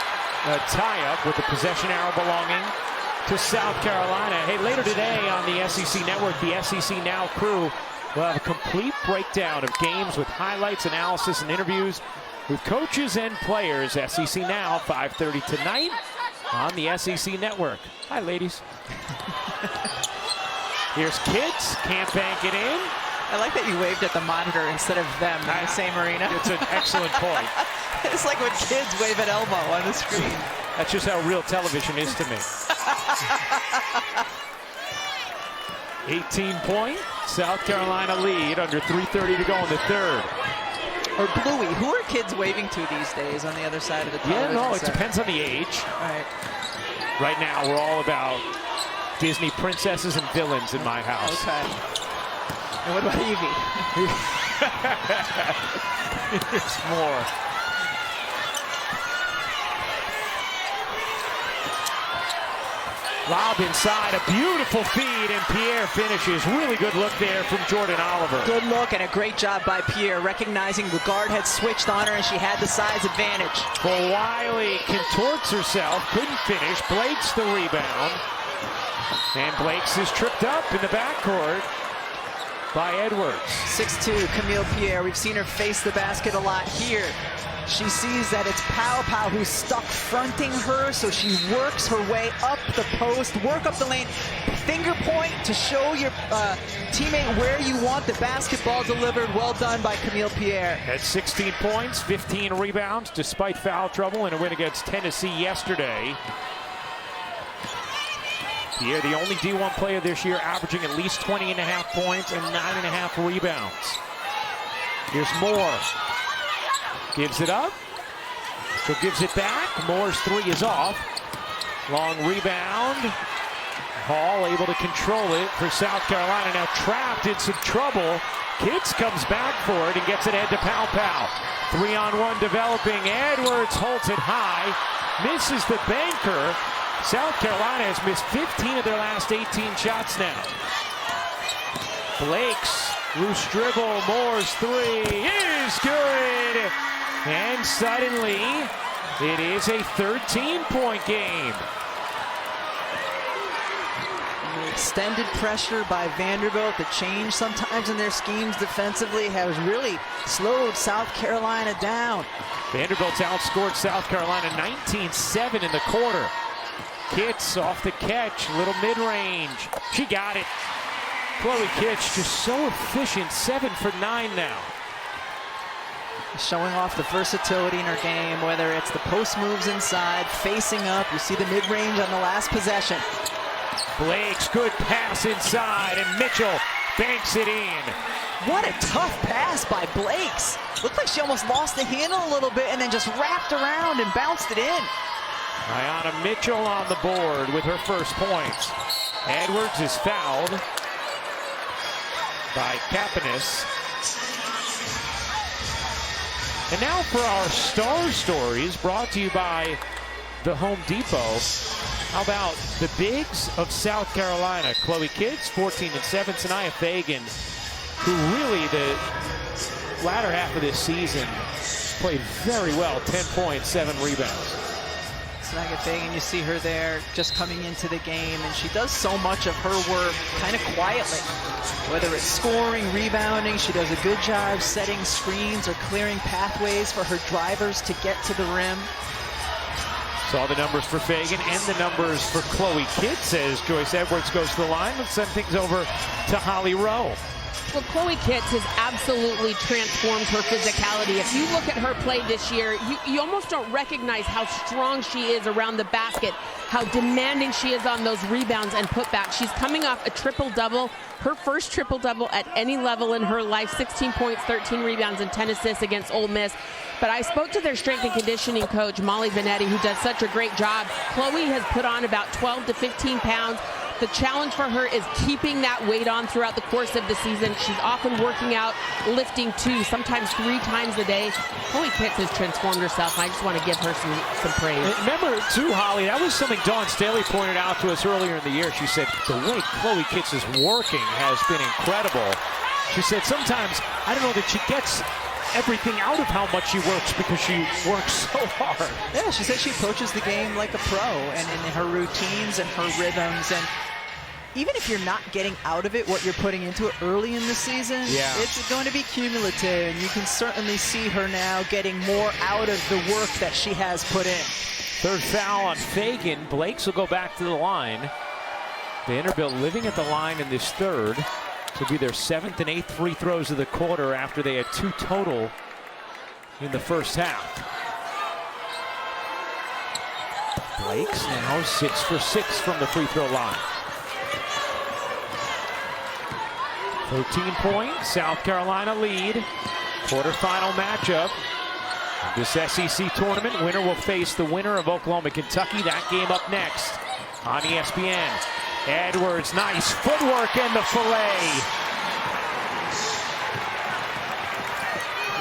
a tie-up with the possession arrow belonging to South Carolina. Hey, later today on the SEC Network, the SEC Now crew will have a complete breakdown of games with highlights, analysis, and interviews with coaches and players. SEC Now, 5:30 tonight on the SEC Network. Hi, ladies. Here's Kidds, can't bank it in. I like that you waved at the monitor instead of them in the same arena. It's an excellent point. It's like when kids wave at Elmo on the screen. That's just how real television is to me. 18-point South Carolina lead, under 3:30 to go in the third. Or Bluey, who are kids waving to these days on the other side of the television? Yeah, no, it set? depends on the age. All right. Right now, we're all about Disney princesses and villains in my house. Okay. And what about Evie? Here's more. Lob inside, a beautiful feed, and Pierre finishes. Really good look there from Jordan Oliver. Good look and a great job by Pierre, recognizing the guard had switched on her and she had the size advantage. For Wiley, contorts herself, couldn't finish. Blakes the rebound. And Blakes is tripped up in the backcourt by Edwards. 6'2", Camille Pierre. We've seen her face the basket a lot here. She sees that it's Pow Pow who's stuck fronting her, so she works her way up the post, work up the lane, finger point to show your teammate where you want the basketball delivered. Well done by Camille Pierre. At 16 points, 15 rebounds, despite foul trouble in a win against Tennessee yesterday. Pierre, the only D1 player this year averaging at least 20.5 points and 9.5 rebounds. Here's Moore. Gives it up. So gives it back. Moore's three is off. Long rebound. Hall able to control it for South Carolina. Now trapped in some trouble. Kidds comes back for it and gets it ahead to Pow Pow. 3-on-1 developing. Edwards holds it high. Misses the banker. South Carolina has missed 15 of their last 18 shots now. Blake's loose dribble. Moore's three is good. And suddenly, it is a 13-point game. The extended pressure by Vanderbilt, the change sometimes in their schemes defensively has really slowed South Carolina down. Vanderbilt's outscored South Carolina 19-7 in the quarter. Kidds off the catch, little mid-range. She got it. Chloe Kidds just so efficient, 7 for 9 now. Showing off the versatility in her game, whether it's the post moves inside, facing up. You see the mid-range on the last possession. Blake's good pass inside, and Mitchell banks it in. What a tough pass by Blake's. Looked like she almost lost the handle a little bit and then just wrapped around and bounced it in. Ayanna Mitchell on the board with her first points. Edwards is fouled by Kapanis. And now for our star stories, brought to you by the Home Depot. How about the bigs of South Carolina? Chloe Kitts, 14-7. Sanaya Fagan, who really the latter half of this season played very well. 10 points, 7 rebounds. Sanaya Fagan, you see her there just coming into the game, and she does so much of her work kind of quietly. Whether it's scoring, rebounding, she does a good job setting screens or clearing pathways for her drivers to get to the rim. Saw the numbers for Fagan and the numbers for Chloe Kitts as Joyce Edwards goes to the line. Let's send things over to Holly Rowe. Well, Chloe Kitts has absolutely transformed her physicality. If you look at her play this year, you almost don't recognize how strong she is around the basket, how demanding she is on those rebounds and putbacks. She's coming off a triple-double, her first triple-double at any level in her life, 16 points, 13 rebounds, and 10 assists against Ole Miss. But I spoke to their strength and conditioning coach, Molly Vanetti, who does such a great job. Chloe has put on about 12 to 15 pounds. The challenge for her is keeping that weight on throughout the course of the season. She's often working out, lifting 2, sometimes 3 times a day. Chloe Kitts has transformed herself. I just want to give her some praise. And remember, too, Holly, that was something Dawn Staley pointed out to us earlier in the year. She said the way Chloe Kitts is working has been incredible. She said sometimes, I don't know that she gets everything out of how much she works because she works so hard. Yeah, she said she approaches the game like a pro, and in her routines and her rhythms, and even if you're not getting out of it what you're putting into it early in the season, it's going to be cumulative, and you can certainly see her now getting more out of the work that she has put in. Third foul on Fagan. Blakes will go back to the line. Vanderbilt living at the line in this third. This will be their 7th and 8th free throws of the quarter after they had 2 total in the first half. Blakes now 6 for 6 from the free throw line. 13-point South Carolina lead. Quarterfinal matchup of this SEC tournament. Winner will face the winner of Oklahoma-Kentucky. That game up next on ESPN. Edwards, nice footwork and the fillet.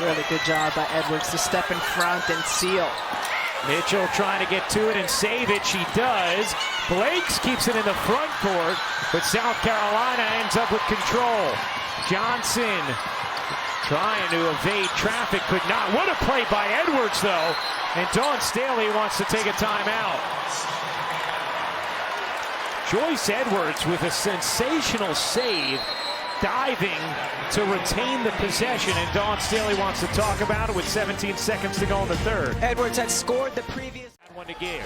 Really good job by Edwards to step in front and seal. Mitchell trying to get to it and save it. She does. Blakes keeps it in the front court, but South Carolina ends up with control. Johnson trying to evade traffic, could not. What a play by Edwards, though. And Dawn Staley wants to take a timeout. Joyce Edwards with a sensational save, diving to retain the possession, and Dawn Staley wants to talk about it with 17 seconds to go in the third. Edwards had scored the previous one to give.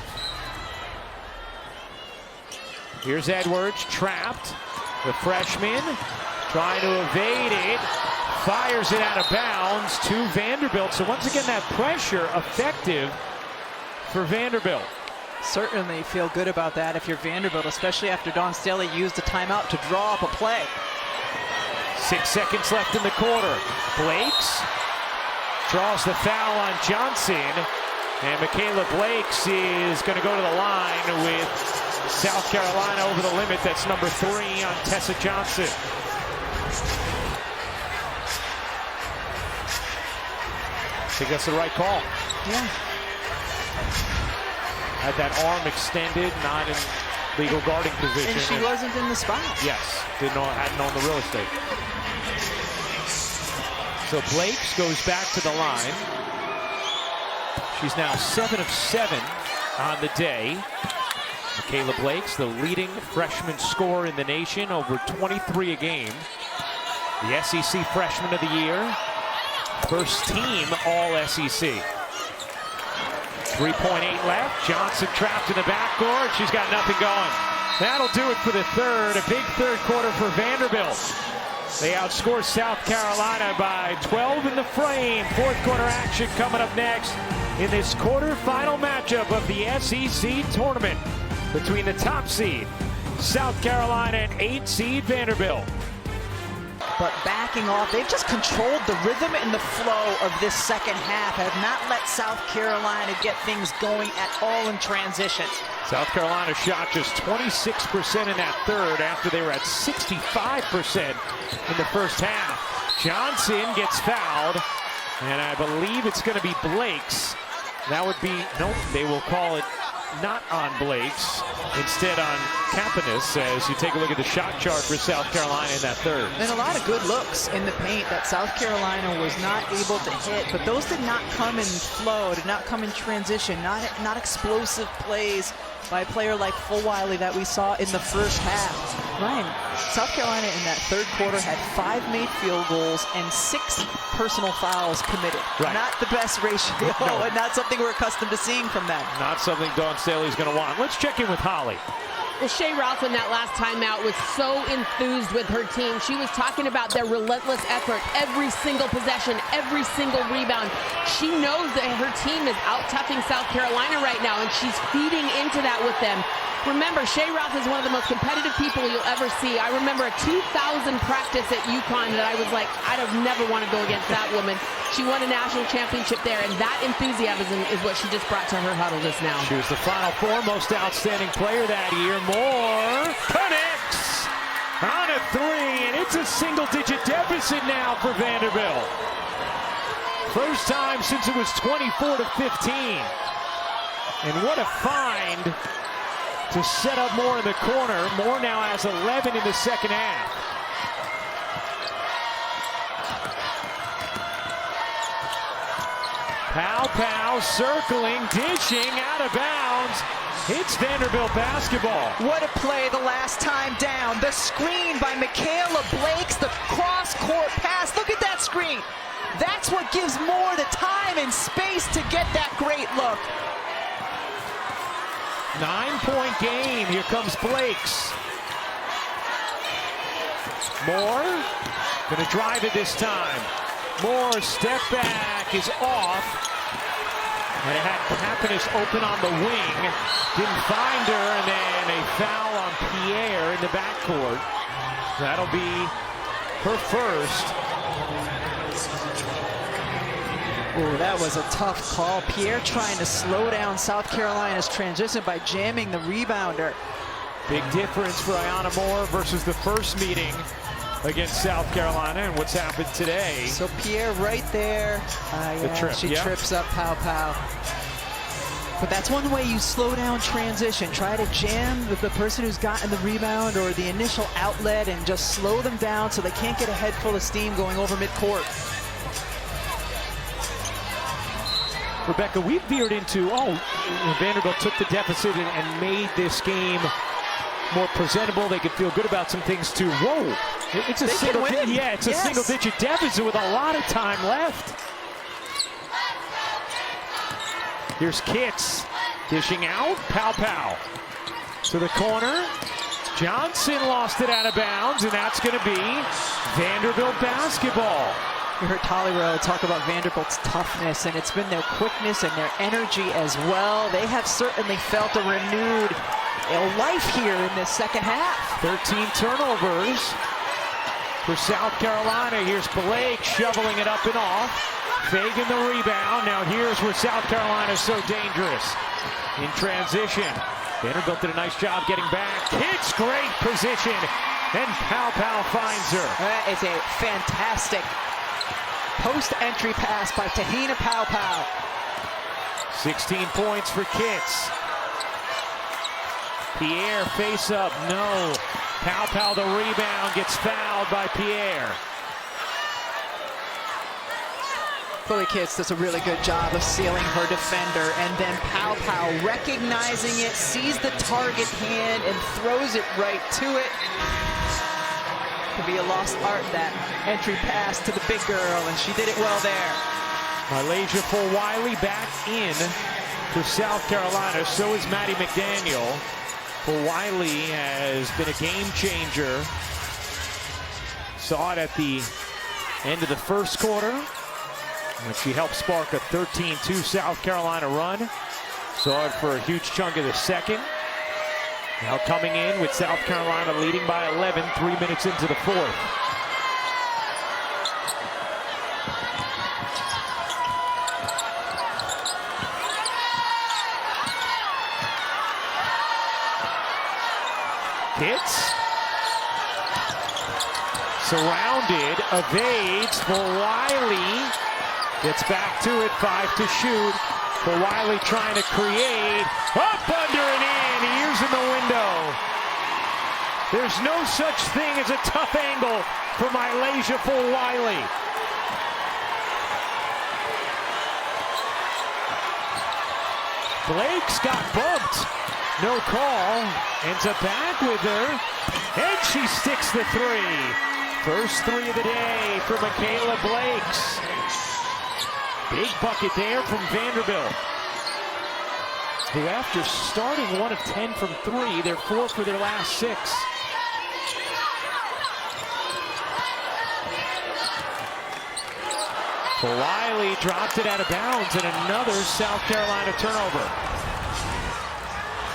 Here's Edwards, trapped. The freshman trying to evade it, fires it out of bounds to Vanderbilt. So once again, that pressure effective for Vanderbilt. Certainly feel good about that if you're Vanderbilt, especially after Dawn Staley used a timeout to draw up a play. 6 seconds left in the quarter. Blakes draws the foul on Johnson, and Michaela Blakes is going to go to the line with South Carolina over the limit. That's number 3 on Tessa Johnson. I think that's the right call. Yeah. Had that arm extended, not in legal guarding position. And she wasn't in the spot. Yes, hadn't known the real estate. So Blakes goes back to the line. She's now 7 of 7 on the day. Michaela Blakes, the leading freshman scorer in the nation, over 23 a game. The SEC Freshman of the Year. First team All-SEC. 3.8 left. Johnson trapped in the backcourt. She's got nothing going. That'll do it for the third. A big third quarter for Vanderbilt. They outscore South Carolina by 12 in the frame. Fourth quarter action coming up next in this quarterfinal matchup of the SEC tournament between the top seed South Carolina and 8 seed Vanderbilt. But backing off, they've just controlled the rhythm and the flow of this second half, have not let South Carolina get things going at all in transition. South Carolina shot just 26% in that third after they were at 65% in the first half. Johnson gets fouled, And I believe it's going to be Blake's. That would be, nope, they will call it not on Blake's, instead on Kapanis, as you take a look at the shot chart for South Carolina in that third. And a lot of good looks in the paint that South Carolina was not able to hit, but those did not come in flow, did not come in transition, not explosive plays by a player like Fulwiley that we saw in the first half. Ryan, South Carolina in that third quarter had 5 made field goals and 6 personal fouls committed. Right. Not the best ratio, No. and not something we're accustomed to seeing from them. Not something Dawn Staley's going to want. Let's check in with Holly. Well, Shea Roth in that last timeout was so enthused with her team. She was talking about their relentless effort, every single possession, every single rebound. She knows that her team is out-toughing South Carolina right now, and she's feeding into that with them. Remember, Shea Roth is one of the most competitive people you'll ever see. I remember a 2000 practice at UConn that I was like, I'd have never want to go against that woman. She won a national championship there, and that enthusiasm is what she just brought to her huddle just now. She was the Final Four most outstanding player that year. Moore connects on a 3, and it's a single-digit deficit now for Vanderbilt. First time since it was 24-15. And what a find to set up Moore in the corner. Moore now has 11 in the second half. Pow circling, dishing, out of bounds. It's Vanderbilt basketball. What a play the last time down. The screen by Michaela Blakes, the cross-court pass. Look at that screen. That's what gives Moore the time and space to get that great look. 9-point game. Here comes Blake's. Moore gonna drive it this time. Moore step back is off. And it had Kapanis open on the wing. Didn't find her, and then a foul on Pierre in the backcourt. That'll be her first. Oh, that was a tough call. Pierre trying to slow down South Carolina's transition by jamming the rebounder. Big difference for Ayanna Moore versus the first meeting against South Carolina and what's happened today. So Pierre right there. She trips up Pow. But that's one way you slow down transition. Try to jam the person who's gotten the rebound or the initial outlet and just slow them down so they can't get a head full of steam going over midcourt. Rebecca, we veered into, Vanderbilt took the deficit and made this game more presentable. They could feel good about some things too. Whoa, it's a single-digit deficit with a lot of time left. Here's Kitts dishing out. Pow to the corner. Johnson lost it out of bounds, and that's going to be Vanderbilt basketball. You heard Tollyrow talk about Vanderbilt's toughness, and it's been their quickness and their energy as well. They have certainly felt a renewed life here in this second half. 13 turnovers for South Carolina. Here's Blake shoveling it up and off. Fagan the rebound. Now here's where South Carolina is so dangerous. In transition. Vanderbilt did a nice job getting back. Kitts, great position. And Pow finds her. That is a fantastic post-entry pass by Tahina Pow. 16 points for Kitts. Pierre face up, no. Pow the rebound, gets fouled by Pierre. Chloe Kitts does a really good job of sealing her defender, and then Pow recognizing it, sees the target hand and throws it right to it. Could be a lost art, that entry pass to the big girl, and she did it well there. Malaysia Fulwiley back in for South Carolina. So is Maddie McDaniel. Fulwiley has been a game changer. Saw it at the end of the first quarter when she helped spark a 13-2 South Carolina run. Saw it for a huge chunk of the second. Now coming in with South Carolina leading by 11, 3 minutes into the fourth. Kitts. Surrounded, evades for Wiley. Gets back to it, 5 to shoot. For Wiley trying to create. Up, under, and in. Ears in the window. There's no such thing as a tough angle for Malaysia for Wiley. Blake's got bumped. No call. Ends up back with her. And she sticks the three. First three of the day for Michaela Blakes. Big bucket there from Vanderbilt, who after starting 1 of 10 from 3, they're 4 for their last 6. Wiley dropped it out of bounds, and another South Carolina turnover.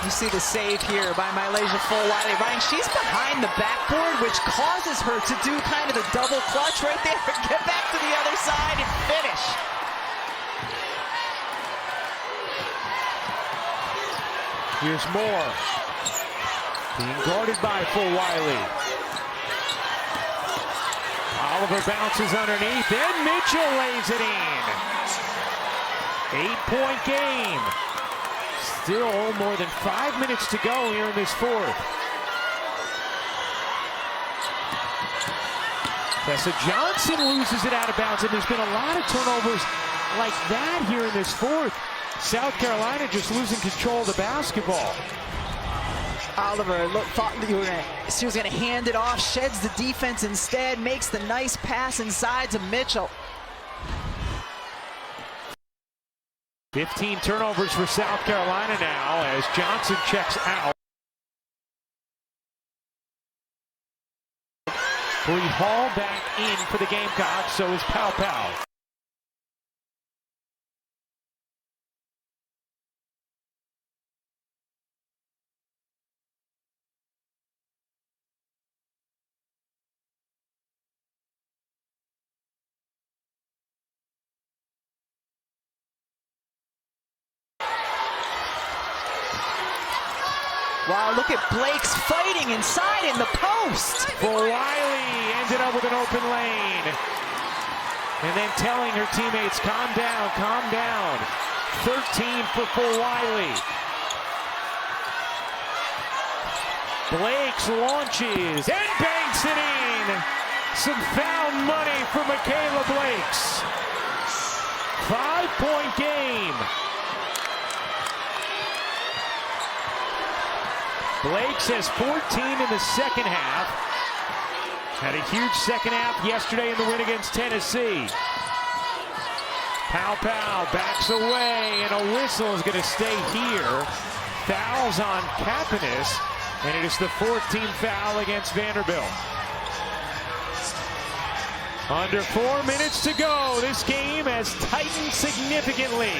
You see the save here by Malaysia for Wiley. Ryan, she's behind the backboard, which causes her to do kind of the double clutch right there. Get back to the other side and finish. Here's Moore. Being guarded by full Wiley. Oliver bounces underneath, and Mitchell lays it in. 8-point game. Still more than 5 minutes to go here in this fourth. Tessa Johnson loses it out of bounds, and there's been a lot of turnovers like that here in this fourth. South Carolina just losing control of the basketball. Oliver thought she was going to hand it off, sheds the defense instead, makes the nice pass inside to Mitchell. 15 turnovers for South Carolina now as Johnson checks out. Bree Hall back in for the Gamecocks, so is Pow Pow. Wow, look at Blake's fighting inside in the post. For Wiley, ended up with an open lane. And then telling her teammates, calm down, calm down. 13 for Wiley. Blake's launches and banks it in. Some foul money for Michaela Blakes. 5-point game. Blakes has 14 in the second half. Had a huge second half yesterday in the win against Tennessee. Pow Pow backs away, and a whistle is going to stay here. Fouls on Kapanis, and it is the 14th foul against Vanderbilt. Under 4 minutes to go. This game has tightened significantly.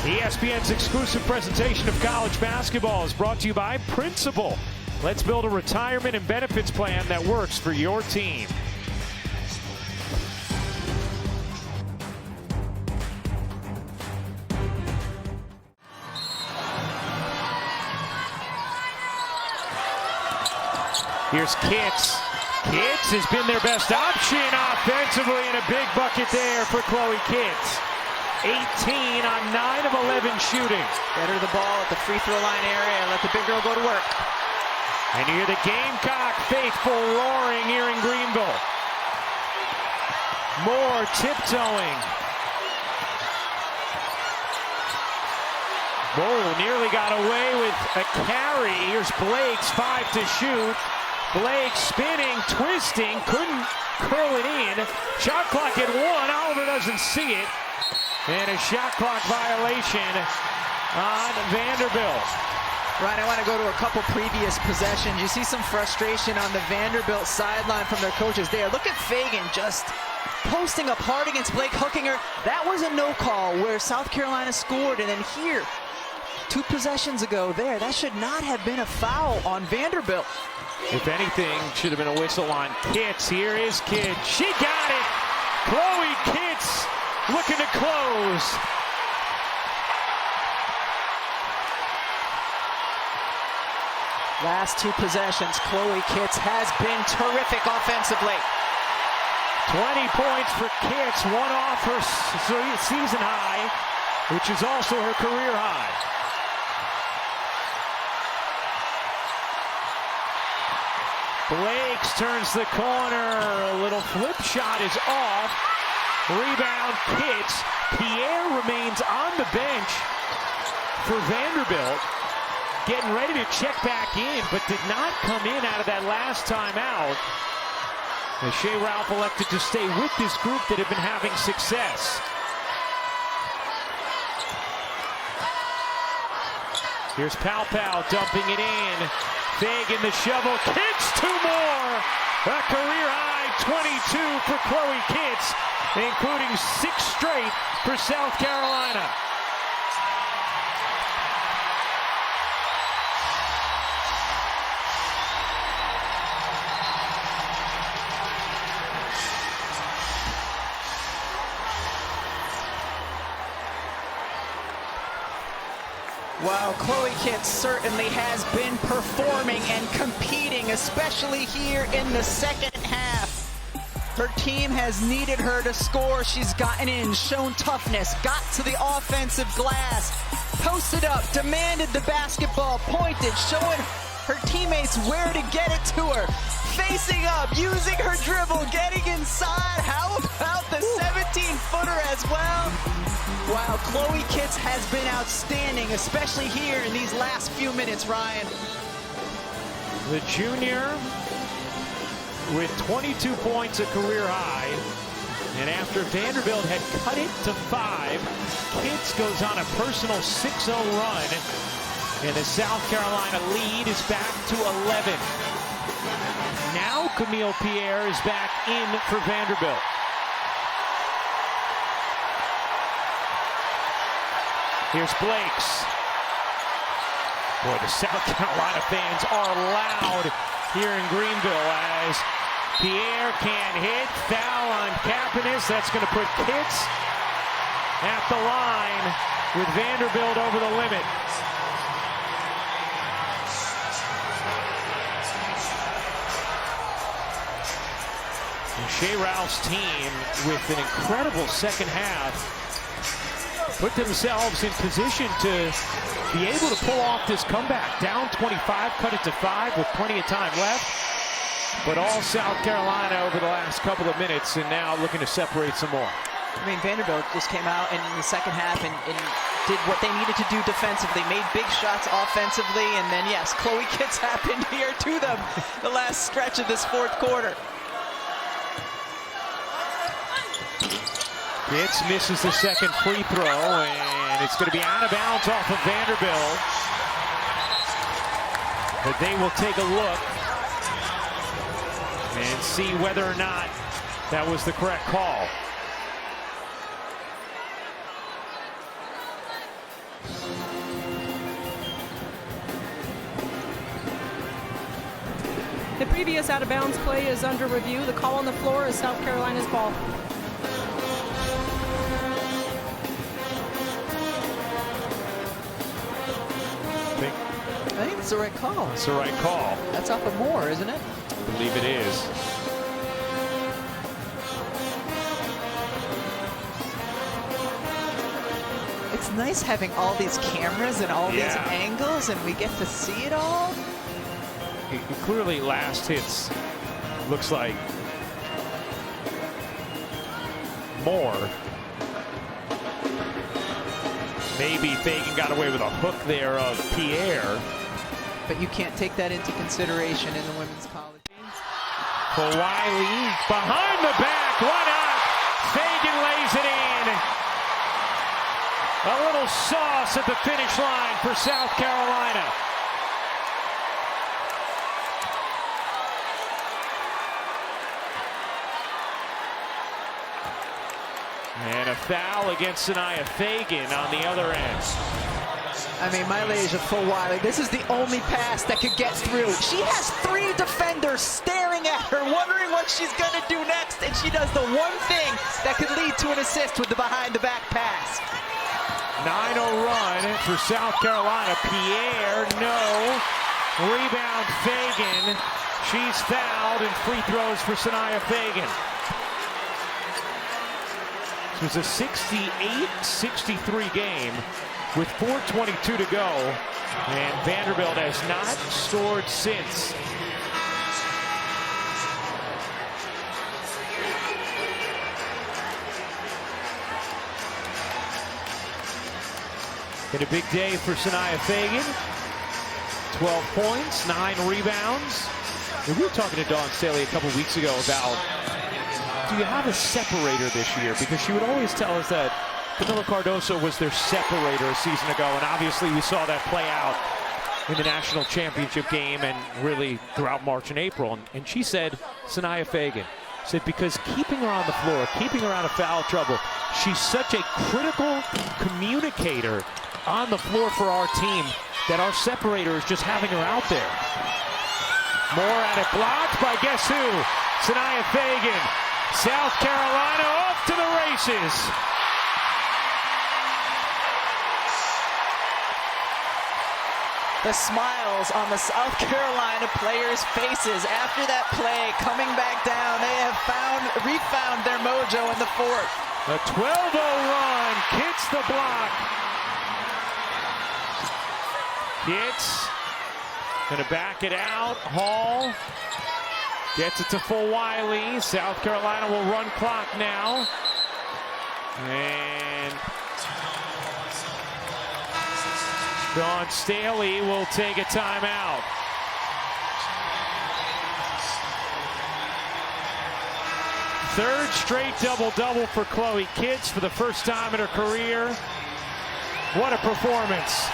ESPN's exclusive presentation of college basketball is brought to you by Principal. Let's build a retirement and benefits plan that works for your team. Here's Kitts. Kitts has been their best option offensively, and a big bucket there for Chloe Kitts. 18 on 9 of 11 shooting. Get her the ball at the free throw line area and let the big girl go to work. And you hear the Gamecock faithful roaring here in Greenville. Moore tiptoeing. Moore nearly got away with a carry. Here's Blake's 5 to shoot. Blake spinning, twisting, couldn't curl it in. Shot clock at 1. Oliver doesn't see it. And a shot clock violation on Vanderbilt. Ryan, I want to go to a couple previous possessions. You see some frustration on the Vanderbilt sideline from their coaches there. Look at Fagan just posting up hard against Blake, hooking her. That was a no call where South Carolina scored. And then here, 2 possessions ago there, that should not have been a foul on Vanderbilt. If anything, should have been a whistle on Kitts. Here is Kitts. She got it. Chloe Kitts looking to close. Last 2 possessions, Chloe Kitts has been terrific offensively. 20 points for Kitts, one off her season high, which is also her career high. Blakes turns the corner, a little flip shot is off. Rebound Kitts. Pierre remains on the bench for Vanderbilt, getting ready to check back in, but did not come in out of that last timeout. Shea Ralph elected to stay with this group that had been having success. Here's Pau dumping it in. Fagan the shovel. Kitts, two more. A career high 22 for Chloe Kitts, including 6 straight for South Carolina. Well, Chloe Kitts certainly has been performing and competing, especially here in the second half. Her team has needed her to score. She's gotten in, shown toughness, got to the offensive glass, posted up, demanded the basketball, pointed, showing her teammates where to get it to her. Facing up, using her dribble, getting inside. How about the 17-footer as well? Wow, Chloe Kitts has been outstanding, especially here in these last few minutes, Ryan. The junior with 22 points, a career high. And after Vanderbilt had cut it to 5, Kitts goes on a personal 6-0 run. And the South Carolina lead is back to 11. Now Camille Pierre is back in for Vanderbilt. Here's Blakes. Boy, the South Carolina fans are loud here in Greenville as Pierre can't hit. Foul on Kapanis. That's going to put Kitts at the line with Vanderbilt over the limit. Shea Ralph's team, with an incredible second half, put themselves in position to be able to pull off this comeback. Down 25, cut it to 5 with plenty of time left. But all South Carolina over the last couple of minutes, and now looking to separate some more. I mean, Vanderbilt just came out in the second half and did what they needed to do defensively, made big shots offensively, and then, yes, Chloe Kitts happened here to them the last stretch of this fourth quarter. Kitts misses the second free throw, and it's going to be out of bounds off of Vanderbilt. But they will take a look and see whether or not that was the correct call. The previous out-of-bounds play is under review. The call on the floor is South Carolina's ball. I think it's the right call. It's the right call. That's off of Moore, isn't it? I believe it is. It's nice having all these cameras and all these angles, and we get to see it all. Clearly, last hits looks like Moore. Maybe Fagan got away with a hook there of Pierre. But you can't take that into consideration in the women's college. For Wiley, behind the back, run out. Fagan lays it in. A little sauce at the finish line for South Carolina. And a foul against Sanaya Fagan on the other end. I mean, Malaysia for Wiley, this is the only pass that could get through. She has 3 defenders staring at her, wondering what she's going to do next, and she does the one thing that could lead to an assist with the behind-the-back pass. 9-0 run for South Carolina. Pierre, no. Rebound Fagan. She's fouled, and free throws for Sanaya Fagan. It was a 68-63 game with 4:22 to go, and Vanderbilt has not scored since. Been a big day for Sanaya Fagan. 12 points, 9 rebounds. And we were talking to Dawn Staley a couple weeks ago about, do you have a separator this year? Because she would always tell us that Camila Cardoso was their separator a season ago, and obviously we saw that play out in the national championship game and really throughout March and April. And she said, Sanaya Fagan, said because keeping her on the floor, keeping her out of foul trouble, she's such a critical communicator on the floor for our team that our separator is just having her out there. Moore at it, blocked by guess who? Sanaya Fagan. South Carolina off to the races. The smiles on the South Carolina players' faces after that play, coming back down. They have refound their mojo in the fourth. A 12-0 run, Kitts the block. Kitts gonna back it out. Hall gets it to full Wiley. South Carolina will run clock now. And Dawn Staley will take a timeout. Third straight double-double for Chloe Kitts for the first time in her career. What a performance.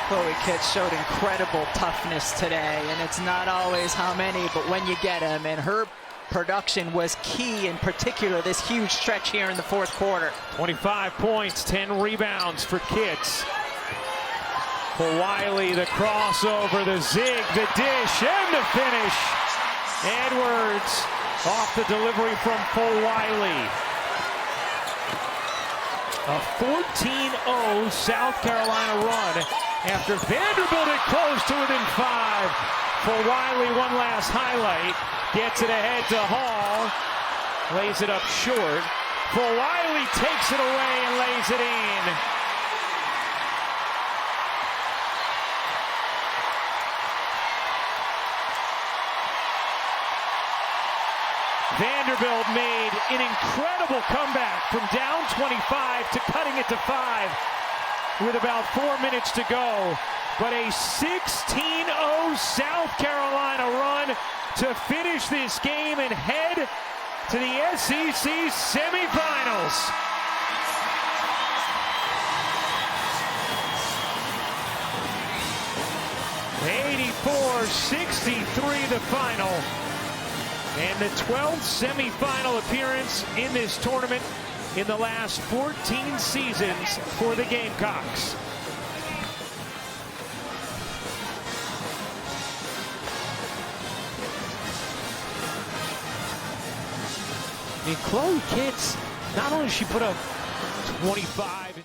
Chloe Kitts showed incredible toughness today, and it's not always how many, but when you get them, and her production was key, in particular this huge stretch here in the fourth quarter. 25 points, 10 rebounds for Kitts. For Wiley, the crossover, the zig, the dish, and the finish. Edwards off the delivery from full Wiley. A 14-0 South Carolina run after Vanderbilt had closed to within 5. For Wiley, one last highlight. Gets it ahead to Hall. Lays it up short. For Wiley, takes it away and lays it in. Vanderbilt made an incredible comeback from down 25 to cutting it to 5 with about 4 minutes to go. But a 16-0 South Carolina run to finish this game and head to the SEC semifinals. (84-63) the final. And the 12th semifinal appearance in this tournament in the last 14 seasons for the Gamecocks. I mean, Chloe Kitts, not only did she put up 25